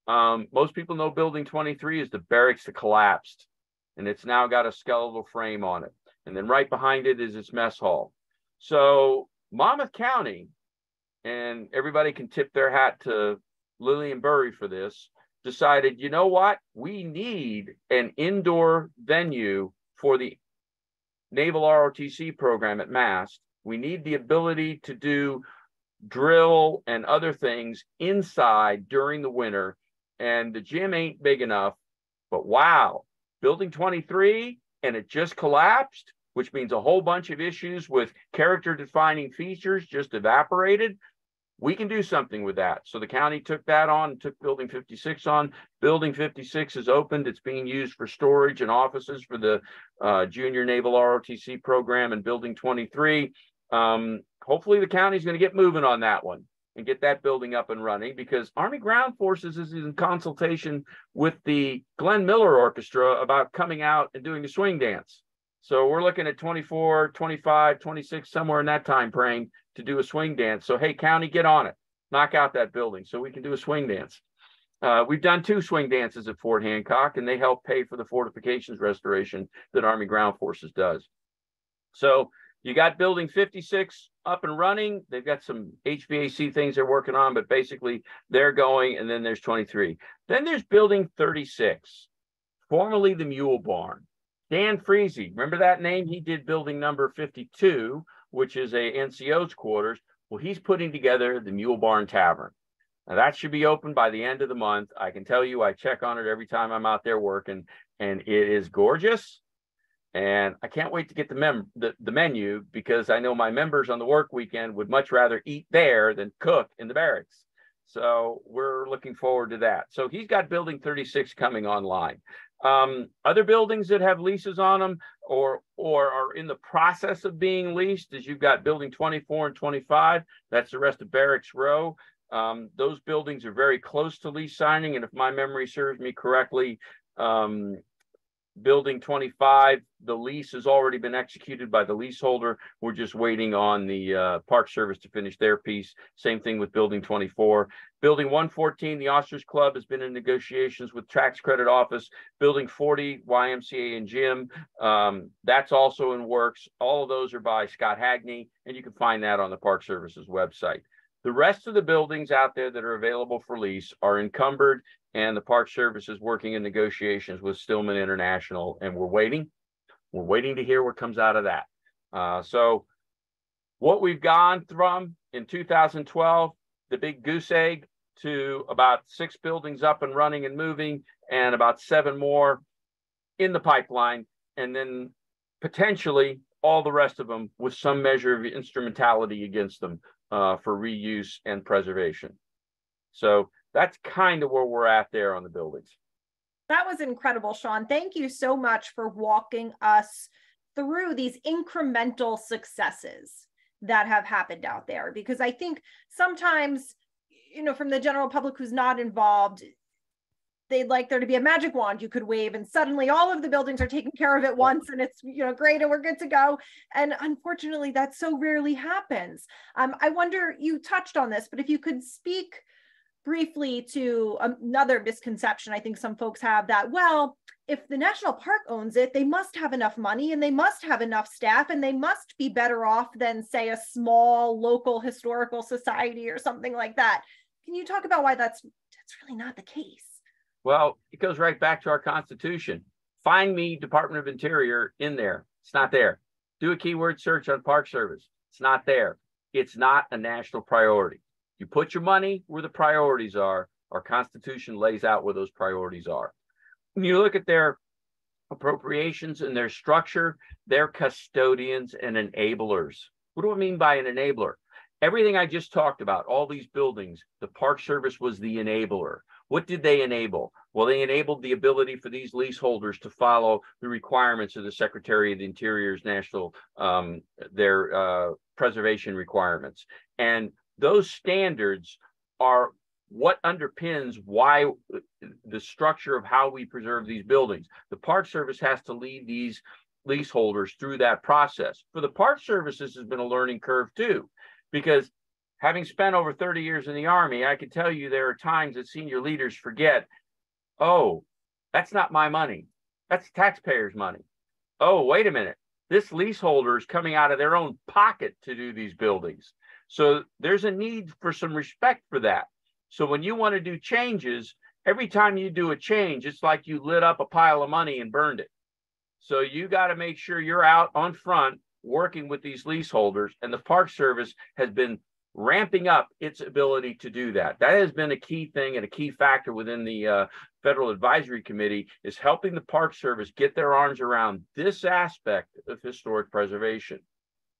Speaker 3: Most people know Building 23 is the barracks that collapsed, and it's now got a skeletal frame on it. And then right behind it is its mess hall. So Monmouth County, and everybody can tip their hat to Lillian Burry for this, decided, you know what? We need an indoor venue for the Naval ROTC program at Mast. We need the ability to do drill and other things inside during the winter. And the gym ain't big enough, but wow, Building 23, and it just collapsed, which means a whole bunch of issues with character defining features just evaporated. We can do something with that. So the county took that on and took Building 56 on. Building 56 is opened. It's being used for storage and offices for the Junior Naval ROTC program. And Building 23, hopefully the county's going to get moving on that one and get that building up and running, because Army Ground Forces is in consultation with the Glenn Miller Orchestra about coming out and doing a swing dance. So we're looking at 24, 25, 26, somewhere in that time frame to do a swing dance. So, hey, county, get on it. Knock out that building so we can do a swing dance. We've done 2 swing dances at Fort Hancock, and they help pay for the fortifications restoration that Army Ground Forces does. So you got Building 56 up and running. They've got some HVAC things they're working on, but basically they're going. And then there's 23. Then there's Building 36, formerly the Mule Barn. Dan Freese, remember that name? He did building number 52, which is a NCO's quarters. Well, he's putting together the Mule Barn Tavern. Now that should be open by the end of the month. I can tell you, I check on it every time I'm out there working, and it is gorgeous. And I can't wait to get the menu, because I know my members on the work weekend would much rather eat there than cook in the barracks. So we're looking forward to that. So he's got Building 36 coming online. Other buildings that have leases on them or are in the process of being leased is you've got Building 24 and 25. That's the rest of Barracks Row. Those buildings are very close to lease signing. And if my memory serves me correctly, Building 25, the lease has already been executed by the leaseholder. We're just waiting on the Park Service to finish their piece. Same thing with Building 24. Building 114, the Officers Club, has been in negotiations with Tax Credit Office. Building 40, YMCA and Gym, that's also in works. All of those are by Scott Hagney, and you can find that on the Park Service's website. The rest of the buildings out there that are available for lease are encumbered, and the Park Service is working in negotiations with Stillman International, and we're waiting. We're waiting to hear what comes out of that. So what we've gone from in 2012, the big goose egg, to about 6 buildings up and running and moving, and about 7 more in the pipeline, and then potentially all the rest of them with some measure of instrumentality against them for reuse and preservation. So that's kind of where we're at there on the buildings.
Speaker 1: That was incredible, Shawn. Thank you so much for walking us through these incremental successes that have happened out there, because I think sometimes from the general public who's not involved, they'd like there to be a magic wand you could wave and suddenly all of the buildings are taken care of at once and it's great and we're good to go. And unfortunately that so rarely happens. I wonder, you touched on this, but if you could speak briefly to another misconception I think some folks have, that, well, if the national park owns it, they must have enough money and they must have enough staff and they must be better off than, say, a small local historical society or something like that. Can you talk about why that's really not the case?
Speaker 3: Well, it goes right back to our Constitution. Find me Department of Interior in there. It's not there. Do a keyword search on Park Service. It's not there. It's not a national priority. You put your money where the priorities are. Our Constitution lays out where those priorities are. When you look at their appropriations and their structure, they're custodians and enablers. What do I mean by an enabler? Everything I just talked about, all these buildings, the Park Service was the enabler. What did they enable? Well, they enabled the ability for these leaseholders to follow the requirements of the Secretary of the Interior's national, preservation requirements. And those standards are what underpins why the structure of how we preserve these buildings. The Park Service has to lead these leaseholders through that process. For the Park Service, this has been a learning curve too, because having spent over 30 years in the Army, I can tell you there are times that senior leaders forget, oh, that's not my money. That's taxpayers' money. Oh, wait a minute. This leaseholder is coming out of their own pocket to do these buildings. So there's a need for some respect for that. So when you want to do changes, every time you do a change, it's like you lit up a pile of money and burned it. So you got to make sure you're out on front working with these leaseholders, and the Park Service has been ramping up its ability to do that. That has been a key thing and a key factor within the Federal Advisory Committee, is helping the Park Service get their arms around this aspect of historic preservation.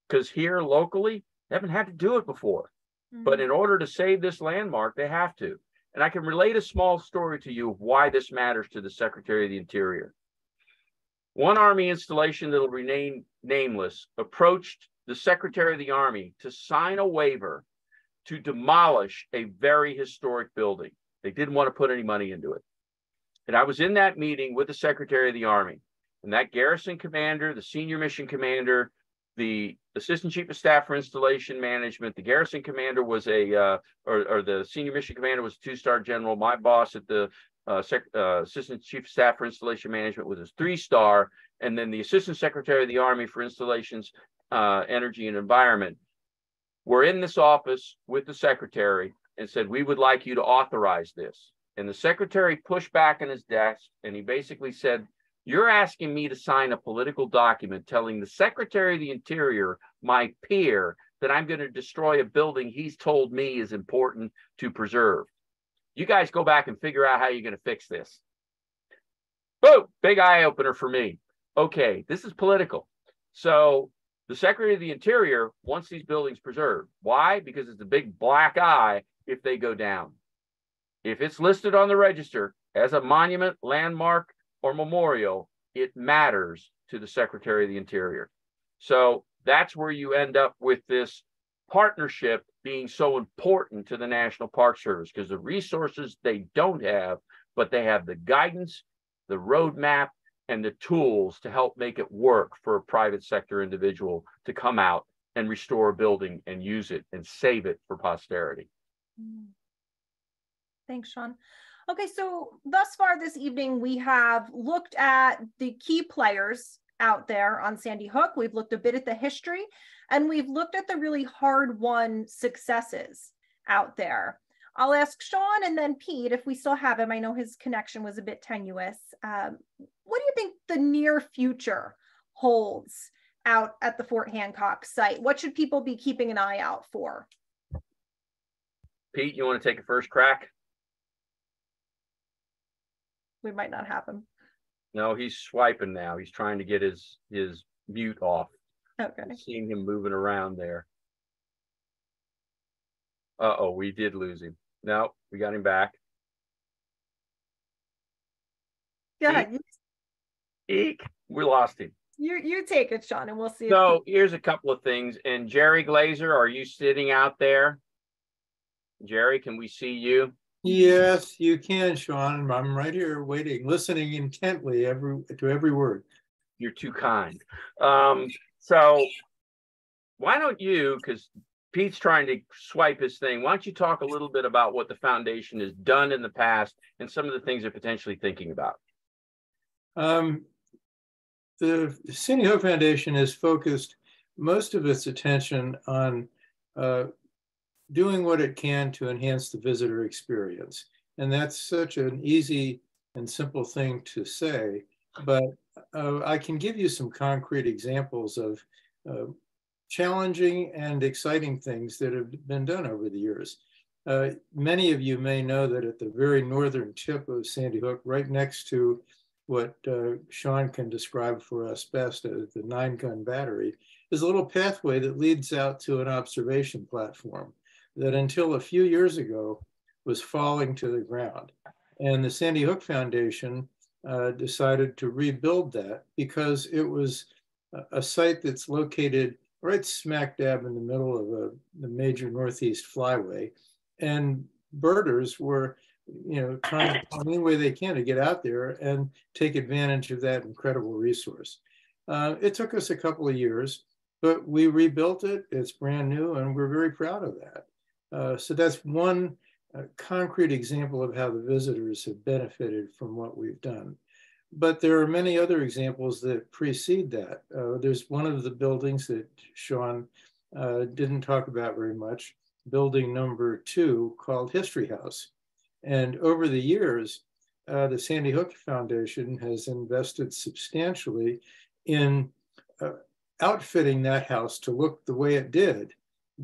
Speaker 3: Because here locally, they haven't had to do it before. Mm-hmm. But in order to save this landmark, they have to. And I can relate a small story to you of why this matters to the Secretary of the Interior. One Army installation that will remain nameless approached the Secretary of the Army to sign a waiver to demolish a very historic building. They didn't want to put any money into it. And I was in that meeting with the Secretary of the Army, and that garrison commander, the senior mission commander, the assistant chief of staff for installation management, the garrison commander was the senior mission commander was a 2-star general. My boss at the assistant chief of staff for installation management was a 3-star. And then the assistant secretary of the Army for installations, energy and environment were in this office with the secretary and said, we would like you to authorize this. And the secretary pushed back on his desk and he basically said, you're asking me to sign a political document telling the Secretary of the Interior, my peer, that I'm going to destroy a building he's told me is important to preserve. You guys go back and figure out how you're going to fix this. Boom, big eye opener for me. Okay, this is political. So the Secretary of the Interior wants these buildings preserved. Why? Because it's a big black eye if they go down. If it's listed on the register as a monument, landmark, or memorial, it matters to the Secretary of the Interior. So that's where you end up with this partnership being so important to the National Park Service, because the resources they don't have, but they have the guidance, the roadmap, and the tools to help make it work for a private sector individual to come out and restore a building and use it and save it for posterity.
Speaker 1: Thanks, Shawn. Okay, so thus far this evening, we have looked at the key players out there on Sandy Hook. We've looked a bit at the history, and we've looked at the really hard-won successes out there. I'll ask Shawn and then Pete, if we still have him. I know his connection was a bit tenuous. What do you think the near future holds out at the Fort Hancock site? What should people be keeping an eye out for?
Speaker 3: Pete, you want to take a first crack?
Speaker 1: We might not have him.
Speaker 3: No, he's swiping now. He's trying to get his mute off.
Speaker 1: Okay.
Speaker 3: I'm seeing him moving around there. Uh-oh, we did lose him. No, we got him back.
Speaker 1: Yeah.
Speaker 3: Eek, we lost him.
Speaker 1: You take it, Shawn, and we'll see.
Speaker 3: So here's a couple of things. And Jerry Glazer, are you sitting out there? Jerry, can we see you?
Speaker 4: Yes, you can, Shawn. I'm right here waiting, listening intently to every word.
Speaker 3: You're too kind. So why don't you, because Pete's trying to swipe his thing, why don't you talk a little bit about what the foundation has done in the past and some of the things they're potentially thinking about?
Speaker 4: The Sandy Hook Foundation has focused most of its attention on doing what it can to enhance the visitor experience. And that's such an easy and simple thing to say, but I can give you some concrete examples of challenging and exciting things that have been done over the years. Many of you may know that at the very northern tip of Sandy Hook, right next to what Shawn can describe for us best as the 9-gun battery, is a little pathway that leads out to an observation platform that until a few years ago was falling to the ground. And the Sandy Hook Foundation decided to rebuild that because it was a site that's located right smack dab in the middle of the major Northeast flyway. And birders were, trying to find any way they can to get out there and take advantage of that incredible resource. It took us a couple of years, but we rebuilt it. It's brand new, and we're very proud of that. So that's one concrete example of how the visitors have benefited from what we've done. But there are many other examples that precede that. There's one of the buildings that Shawn didn't talk about very much, building number 2, called History House. And over the years, the Sandy Hook Foundation has invested substantially in outfitting that house to look the way it did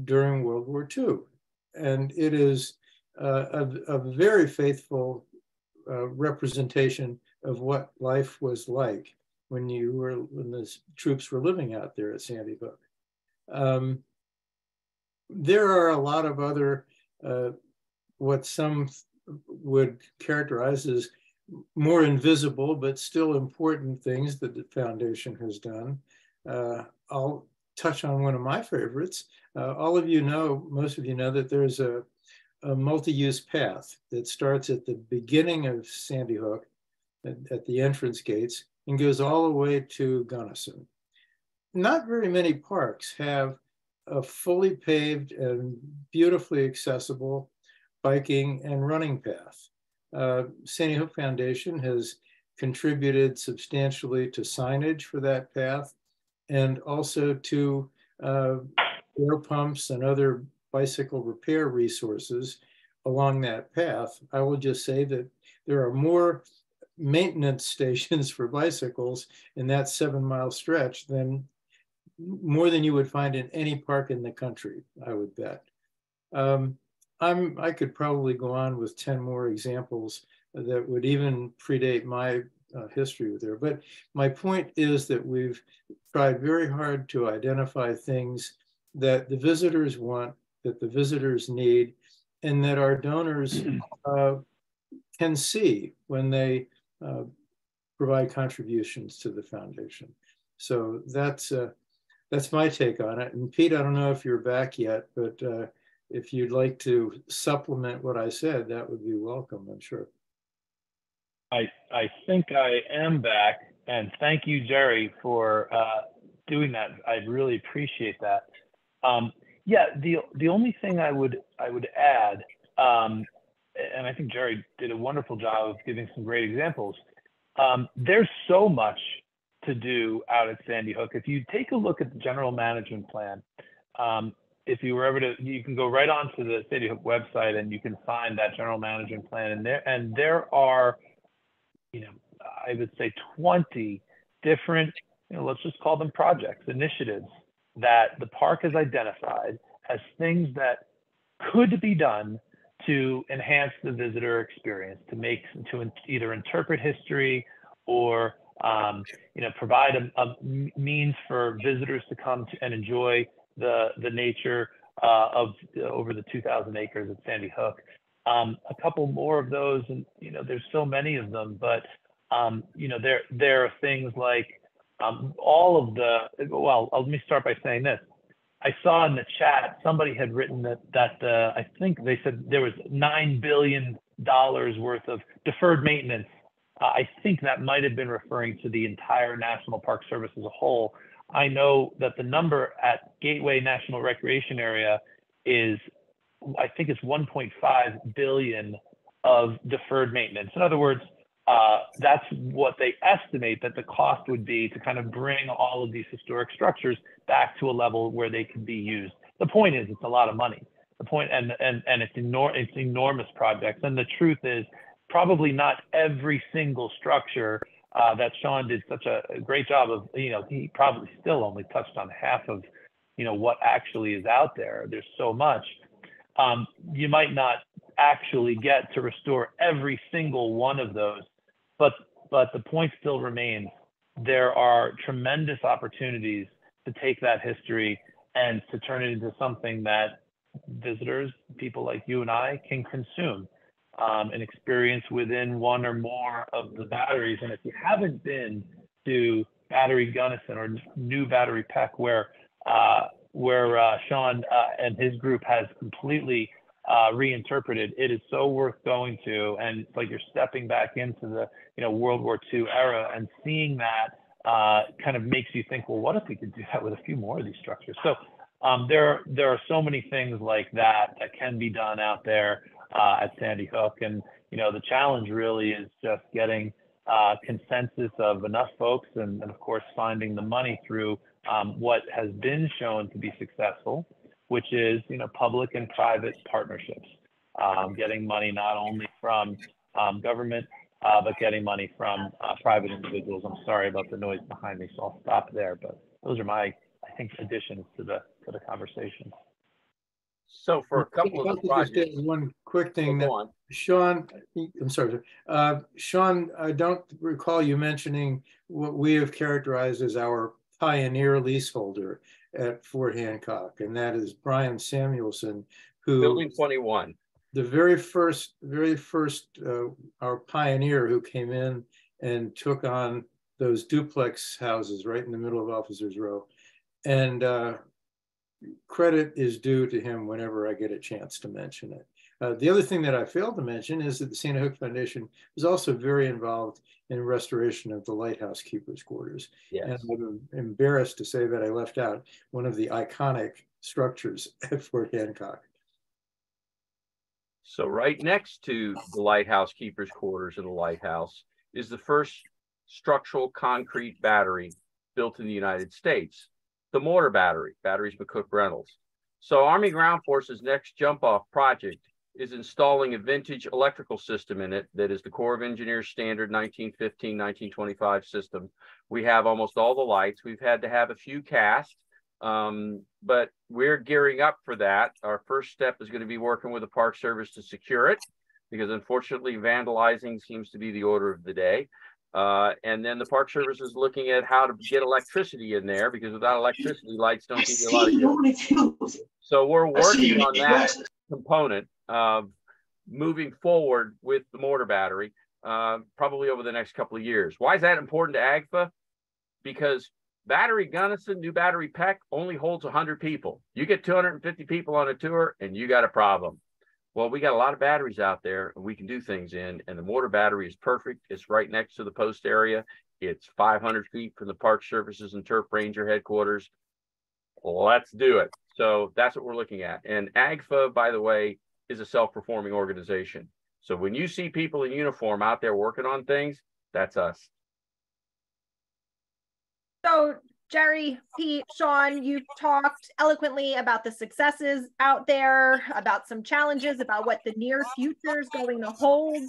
Speaker 4: during World War II. And it is a very faithful representation of what life was like when the troops were living out there at Sandy Hook. There are a lot of other, what some would characterize as more invisible, but still important things that the foundation has done. I'll touch on one of my favorites. All of you know, most of you know that there's a multi-use path that starts at the beginning of Sandy Hook at the entrance gates and goes all the way to Gunnison. Not very many parks have a fully paved and beautifully accessible biking and running path. Sandy Hook Foundation has contributed substantially to signage for that path and also to air pumps and other bicycle repair resources along that path. I will just say that there are more maintenance stations for bicycles in that 7-mile stretch than more than you would find in any park in the country, I would bet. I could probably go on with 10 more examples that would even predate my history with there. But my point is that we've tried very hard to identify things that the visitors want, that the visitors need, and that our donors can see when they provide contributions to the foundation. So that's my take on it. And Pete, I don't know if you're back yet, but if you'd like to supplement what I said, that would be welcome, I'm sure.
Speaker 2: I think I am back, and thank you, Jerry, for doing that. I really appreciate that. Yeah, the only thing I would add, and I think Jerry did a wonderful job of giving some great examples. There's so much to do out at Sandy Hook. If you take a look at the general management plan, if you were ever to, you can go right onto the Sandy Hook website and you can find that general management plan. And there are, I would say 20 different, let's just call them projects, initiatives that the park has identified as things that could be done to enhance the visitor experience, to either interpret history or provide a means for visitors to come to and enjoy the nature of over the 2,000 acres at Sandy Hook. A couple more of those, and there's so many of them, but there are things like all of the. Well, let me start by saying this: I saw in the chat somebody had written that I think they said there was $9 billion worth of deferred maintenance. I think that might have been referring to the entire National Park Service as a whole. I know that the number at Gateway National Recreation Area is, I think it's 1.5 billion of deferred maintenance. In other words, that's what they estimate that the cost would be to kind of bring all of these historic structures back to a level where they can be used. The point is, it's a lot of money. The point, and it's enormous projects. And the truth is, probably not every single structure that Shawn did such a great job of, he probably still only touched on half of, what actually is out there. There's so much. You might not actually get to restore every single one of those, but the point still remains. There are tremendous opportunities to take that history and to turn it into something that visitors, people like you and I, can consume and experience within one or more of the batteries. And if you haven't been to Battery Gunnison or New Battery Peck, where Shawn and his group has completely reinterpreted, it is so worth going to. And it's like you're stepping back into the World War II era, and seeing that kind of makes you think, well, what if we could do that with a few more of these structures? So there are so many things like that can be done out there at Sandy Hook. And the challenge really is just getting consensus of enough folks, and of course finding the money through what has been shown to be successful, which is public and private partnerships, getting money not only from government, but getting money from private individuals. I'm sorry about the noise behind me, so I'll stop there. But those are my, I think, additions to the conversation.
Speaker 3: So for a couple of the projects,
Speaker 4: one quick thing that Shawn, I'm sorry, Shawn, I don't recall you mentioning what we have characterized as our pioneer leaseholder at Fort Hancock, and that is Brian Samuelson, who
Speaker 3: Building 21.
Speaker 4: The very first, our pioneer who came in and took on those duplex houses right in the middle of Officers Row. And credit is due to him whenever I get a chance to mention it. The other thing that I failed to mention is that the Sandy Hook Foundation was also very involved in restoration of the lighthouse keepers' quarters.
Speaker 3: Yes.
Speaker 4: And I'm embarrassed to say that I left out one of the iconic structures at Fort Hancock.
Speaker 3: So right next to the lighthouse keepers' quarters of the lighthouse is the first structural concrete battery built in the United States, the mortar battery, Batteries McCook Reynolds. So Army Ground Force's next jump-off project is installing a vintage electrical system in it that is the Corps of Engineers standard 1915-1925 system. We have almost all the lights. We've had to have a few cast, but we're gearing up for that. Our first step is going to be working with the Park Service to secure it, because unfortunately vandalizing seems to be the order of the day. And then the Park Service is looking at how to get electricity in there, because without electricity, lights don't give you a lot of good. So we're working on that component of moving forward with the mortar battery, probably over the next couple of years. Why is that important to AGFA? Because Battery Gunnison, New Battery Peck only holds 100 people. You get 250 people on a tour and you got a problem. Well, we got a lot of batteries out there and we can do things in, and the mortar battery is perfect. It's right next to the post area. It's 500 feet from the Park Services and Turf Ranger headquarters. Let's do it. So that's what we're looking at. And AGFA, by the way, is a self-performing organization. So when you see people in uniform out there working on things, that's us.
Speaker 1: So Jerry, Pete, Shawn, you've talked eloquently about the successes out there, about some challenges, about what the near future is going to hold.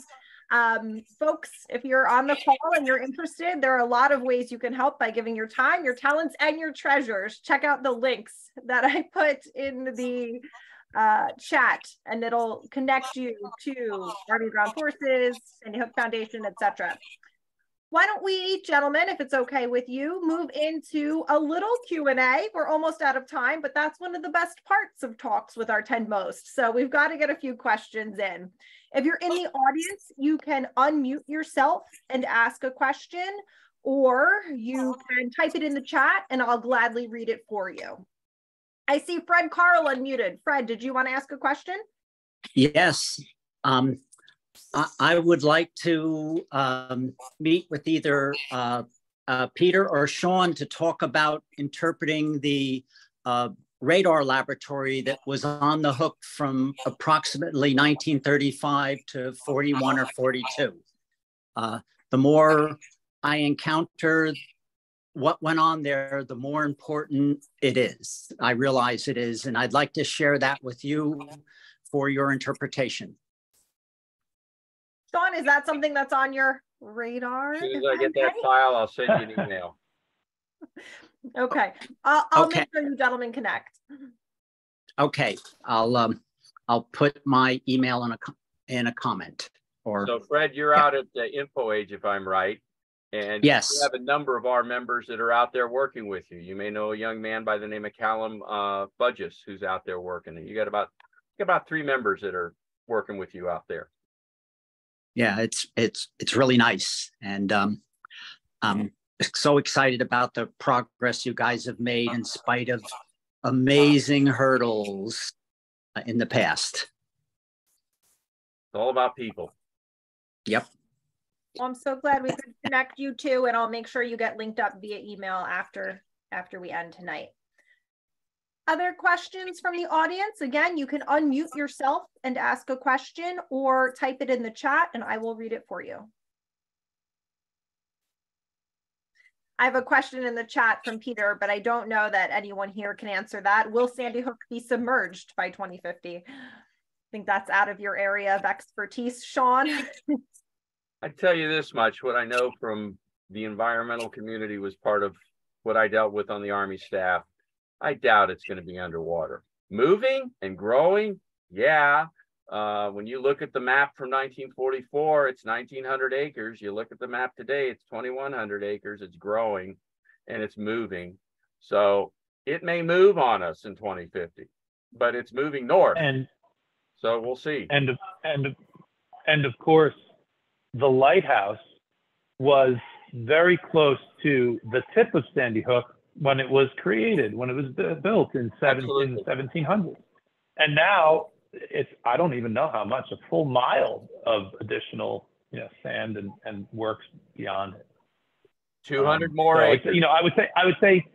Speaker 1: Folks, if you're on the call and you're interested, there are a lot of ways you can help by giving your time, your talents, and your treasures. Check out the links that I put in the chat, and it'll connect you to Army Ground Forces, Sandy Hook Foundation, etc. Why don't we, gentlemen, if it's okay with you, move into a little Q&A. We're almost out of time, but that's one of the best parts of talks with our 10 most. So we've got to get a few questions in. If you're in the audience, you can unmute yourself and ask a question, or you can type it in the chat and I'll gladly read it for you. I see Fred Carl unmuted. Fred, did you want to ask a question?
Speaker 5: Yes. I would like to meet with either Peter or Shawn to talk about interpreting the radar laboratory that was on the hook from approximately 1935 to 41 or 42. The more I encounter what went on there, the more important it is. I realize it is, and I'd like to share that with you for your interpretation.
Speaker 1: Shawn, is that something that's on your radar?
Speaker 3: As soon as I get that file, I'll send you an email.
Speaker 1: Okay, I'll
Speaker 5: Okay.
Speaker 1: make sure you gentlemen connect.
Speaker 5: Okay, I'll put my email in a comment. Or
Speaker 3: So Fred, you're out at the info age, if I'm right. And
Speaker 5: yes,
Speaker 3: we have a number of our members that are out there working with you. You may know a young man by the name of Callum Budges who's out there working. And you got about 3 members that are working with you out there.
Speaker 5: yeah, it's really nice, and I'm so excited about the progress you guys have made in spite of amazing hurdles in the past.
Speaker 3: It's all about people.
Speaker 5: Yep.
Speaker 1: Well, I'm so glad we could connect you two, and I'll make sure you get linked up via email after we end tonight. Other questions from the audience? Again, you can unmute yourself and ask a question or type it in the chat and I will read it for you. I have a question in the chat from Peter, but I don't know that anyone here can answer that. Will Sandy Hook be submerged by 2050? I think that's out of your area of expertise, Shawn.
Speaker 3: I tell you this much, what I know from the environmental community was part of what I dealt with on the Army staff. I doubt it's going to be underwater. Moving and growing, yeah. When you look at the map from 1944, it's 1,900 acres. You look at the map today, it's 2,100 acres. It's growing and it's moving. So it may move on us in 2050, but it's moving north.
Speaker 2: And
Speaker 3: so we'll see.
Speaker 2: And of course, the lighthouse was very close to the tip of Sandy Hook when it was created, when it was built in 1700s. And now it's, I don't even know how much, a full mile of additional, sand and works beyond it.
Speaker 3: 200 more acres.
Speaker 2: I would say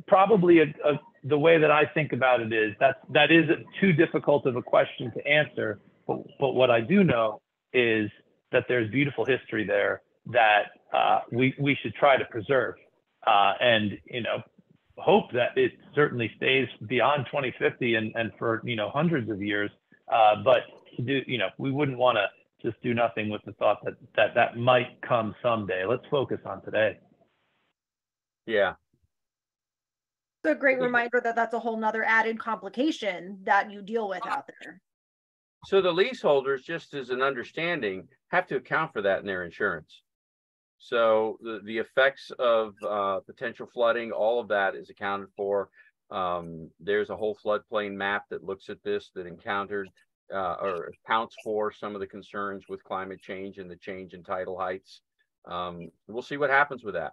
Speaker 2: probably the way that I think about it is that is too difficult of a question to answer. But what I do know is that there's beautiful history there that we should try to preserve. And hope that it certainly stays beyond 2050 and for hundreds of years. But to do, we wouldn't want to just do nothing with the thought that might come someday. Let's focus on today.
Speaker 3: Yeah.
Speaker 1: It's a great reminder that that's a whole nother added complication that you deal with out there.
Speaker 3: So the leaseholders, just as an understanding, have to account for that in their insurance. So the effects of potential flooding, all of that is accounted for. There's a whole floodplain map that looks at this, that encountered or accounts for some of the concerns with climate change and the change in tidal heights. We'll see what happens with that.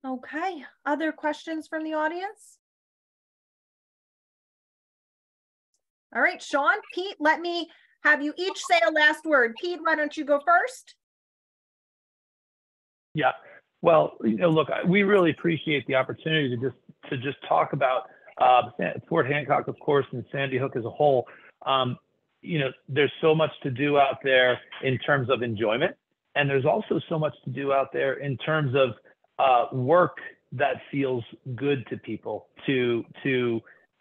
Speaker 1: Okay, other questions from the audience? All right, Shawn, Pete, let me have you each say a last word. Pete, why don't you go first?
Speaker 2: Yeah, well, look, we really appreciate the opportunity to just talk about Fort Hancock, of course, and Sandy Hook as a whole. There's so much to do out there in terms of enjoyment, and there's also so much to do out there in terms of work that feels good to people, to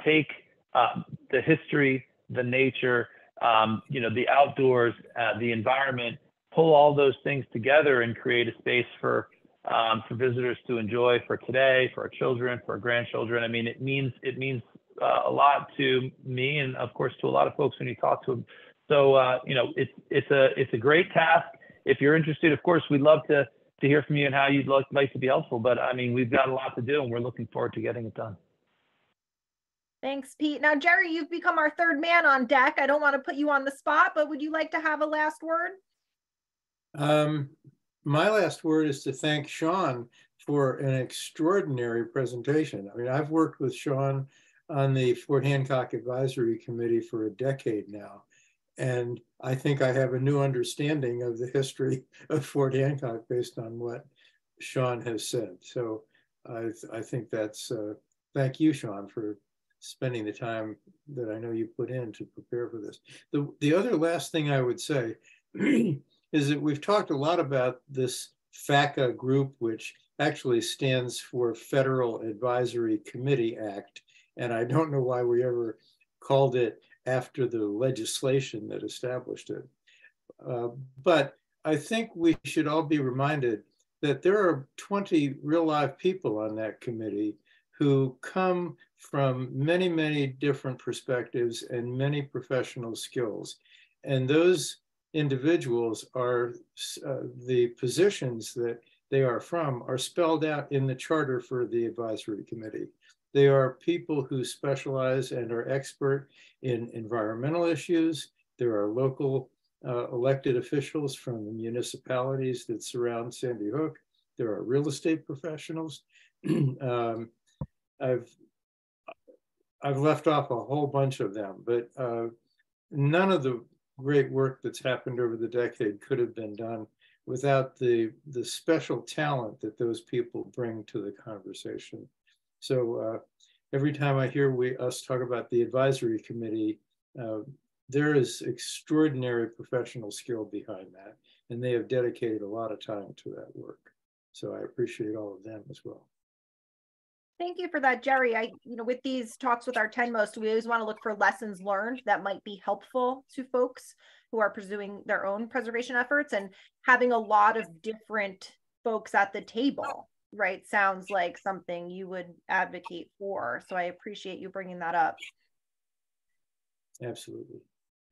Speaker 2: take the history, the nature, the outdoors, the environment, pull all those things together and create a space for visitors to enjoy for today, for our children, for our grandchildren. I mean, it means a lot to me, and of course to a lot of folks when you talk to them. So it's a great task. If you're interested, of course, we'd love to hear from you and how you'd like to be helpful. But I mean, we've got a lot to do, and we're looking forward to getting it done.
Speaker 1: Thanks, Pete. Now, Jerry, you've become our third man on deck. I don't want to put you on the spot, but would you like to have a last word?
Speaker 4: My last word is to thank Shawn for an extraordinary presentation. I mean, I've worked with Shawn on the Fort Hancock Advisory Committee for a decade now. And I think I have a new understanding of the history of Fort Hancock based on what Shawn has said. So I think that's, thank you, Shawn, for spending the time that I know you put in to prepare for this. The other last thing I would say is that we've talked a lot about this FACA group, which actually stands for Federal Advisory Committee Act. And I don't know why we ever called it after the legislation that established it. But I think we should all be reminded that there are 20 real live people on that committee who come from many, many different perspectives and many professional skills. And those individuals are, the positions that they are from are spelled out in the charter for the advisory committee. They are people who specialize and are expert in environmental issues. There are local elected officials from the municipalities that surround Sandy Hook. There are real estate professionals. I've left off a whole bunch of them, but none of the great work that's happened over the decade could have been done without the special talent that those people bring to the conversation. So every time I hear us talk about the advisory committee, there is extraordinary professional skill behind that, and they have dedicated a lot of time to that work. So I appreciate all of them as well.
Speaker 1: Thank you for that, Jerry. With these talks with our 10 most, we always want to look for lessons learned that might be helpful to folks who are pursuing their own preservation efforts, and having a lot of different folks at the table, right? Sounds like something you would advocate for. So I appreciate you bringing that up.
Speaker 4: Absolutely.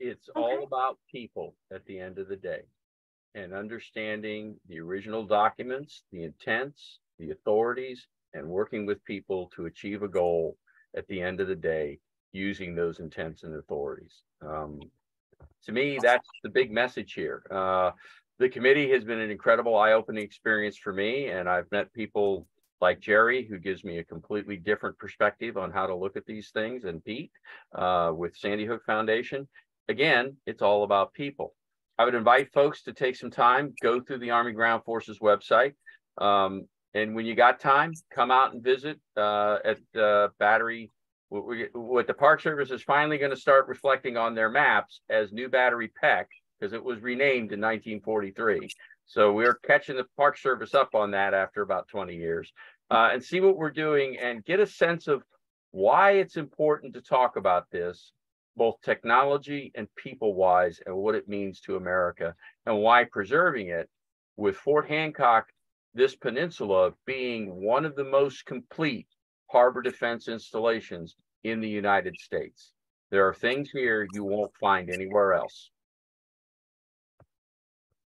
Speaker 3: It's all about people at the end of the day, and understanding the original documents, the intents, the authorities, and working with people to achieve a goal at the end of the day using those intents and authorities. To me, that's the big message here. The committee has been an incredible eye-opening experience for me, and I've met people like Jerry, who gives me a completely different perspective on how to look at these things, and Pete with Sandy Hook Foundation. Again, it's all about people. I would invite folks to take some time, go through the Army Ground Forces website. And when you got time, come out and visit at Battery. What the Park Service is finally going to start reflecting on their maps as New Battery Peck, because it was renamed in 1943. So we're catching the Park Service up on that after about 20 years, and see what we're doing and get a sense of why it's important to talk about this, both technology and people-wise, and what it means to America, and why preserving it, with Fort Hancock, this peninsula, being one of the most complete harbor defense installations in the United States. There are things here you won't find anywhere else.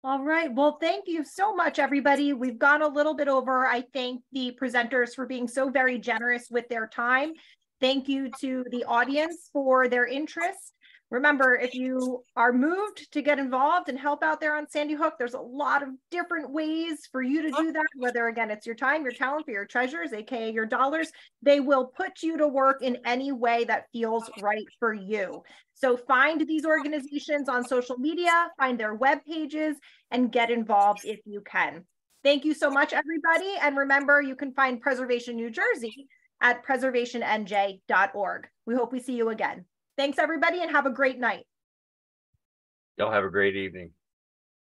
Speaker 1: All right. Well, thank you so much, everybody. We've gone a little bit over. I thank the presenters for being so very generous with their time. Thank you to the audience for their interest. Remember, if you are moved to get involved and help out there on Sandy Hook, there's a lot of different ways for you to do that, whether, again, it's your time, your talent, or your treasures, aka your dollars. They will put you to work in any way that feels right for you. So find these organizations on social media, find their web pages, and get involved if you can. Thank you so much, everybody. And remember, you can find Preservation New Jersey at preservationnj.org. We hope we see you again. Thanks, everybody, and have a great night.
Speaker 3: Y'all have a great evening.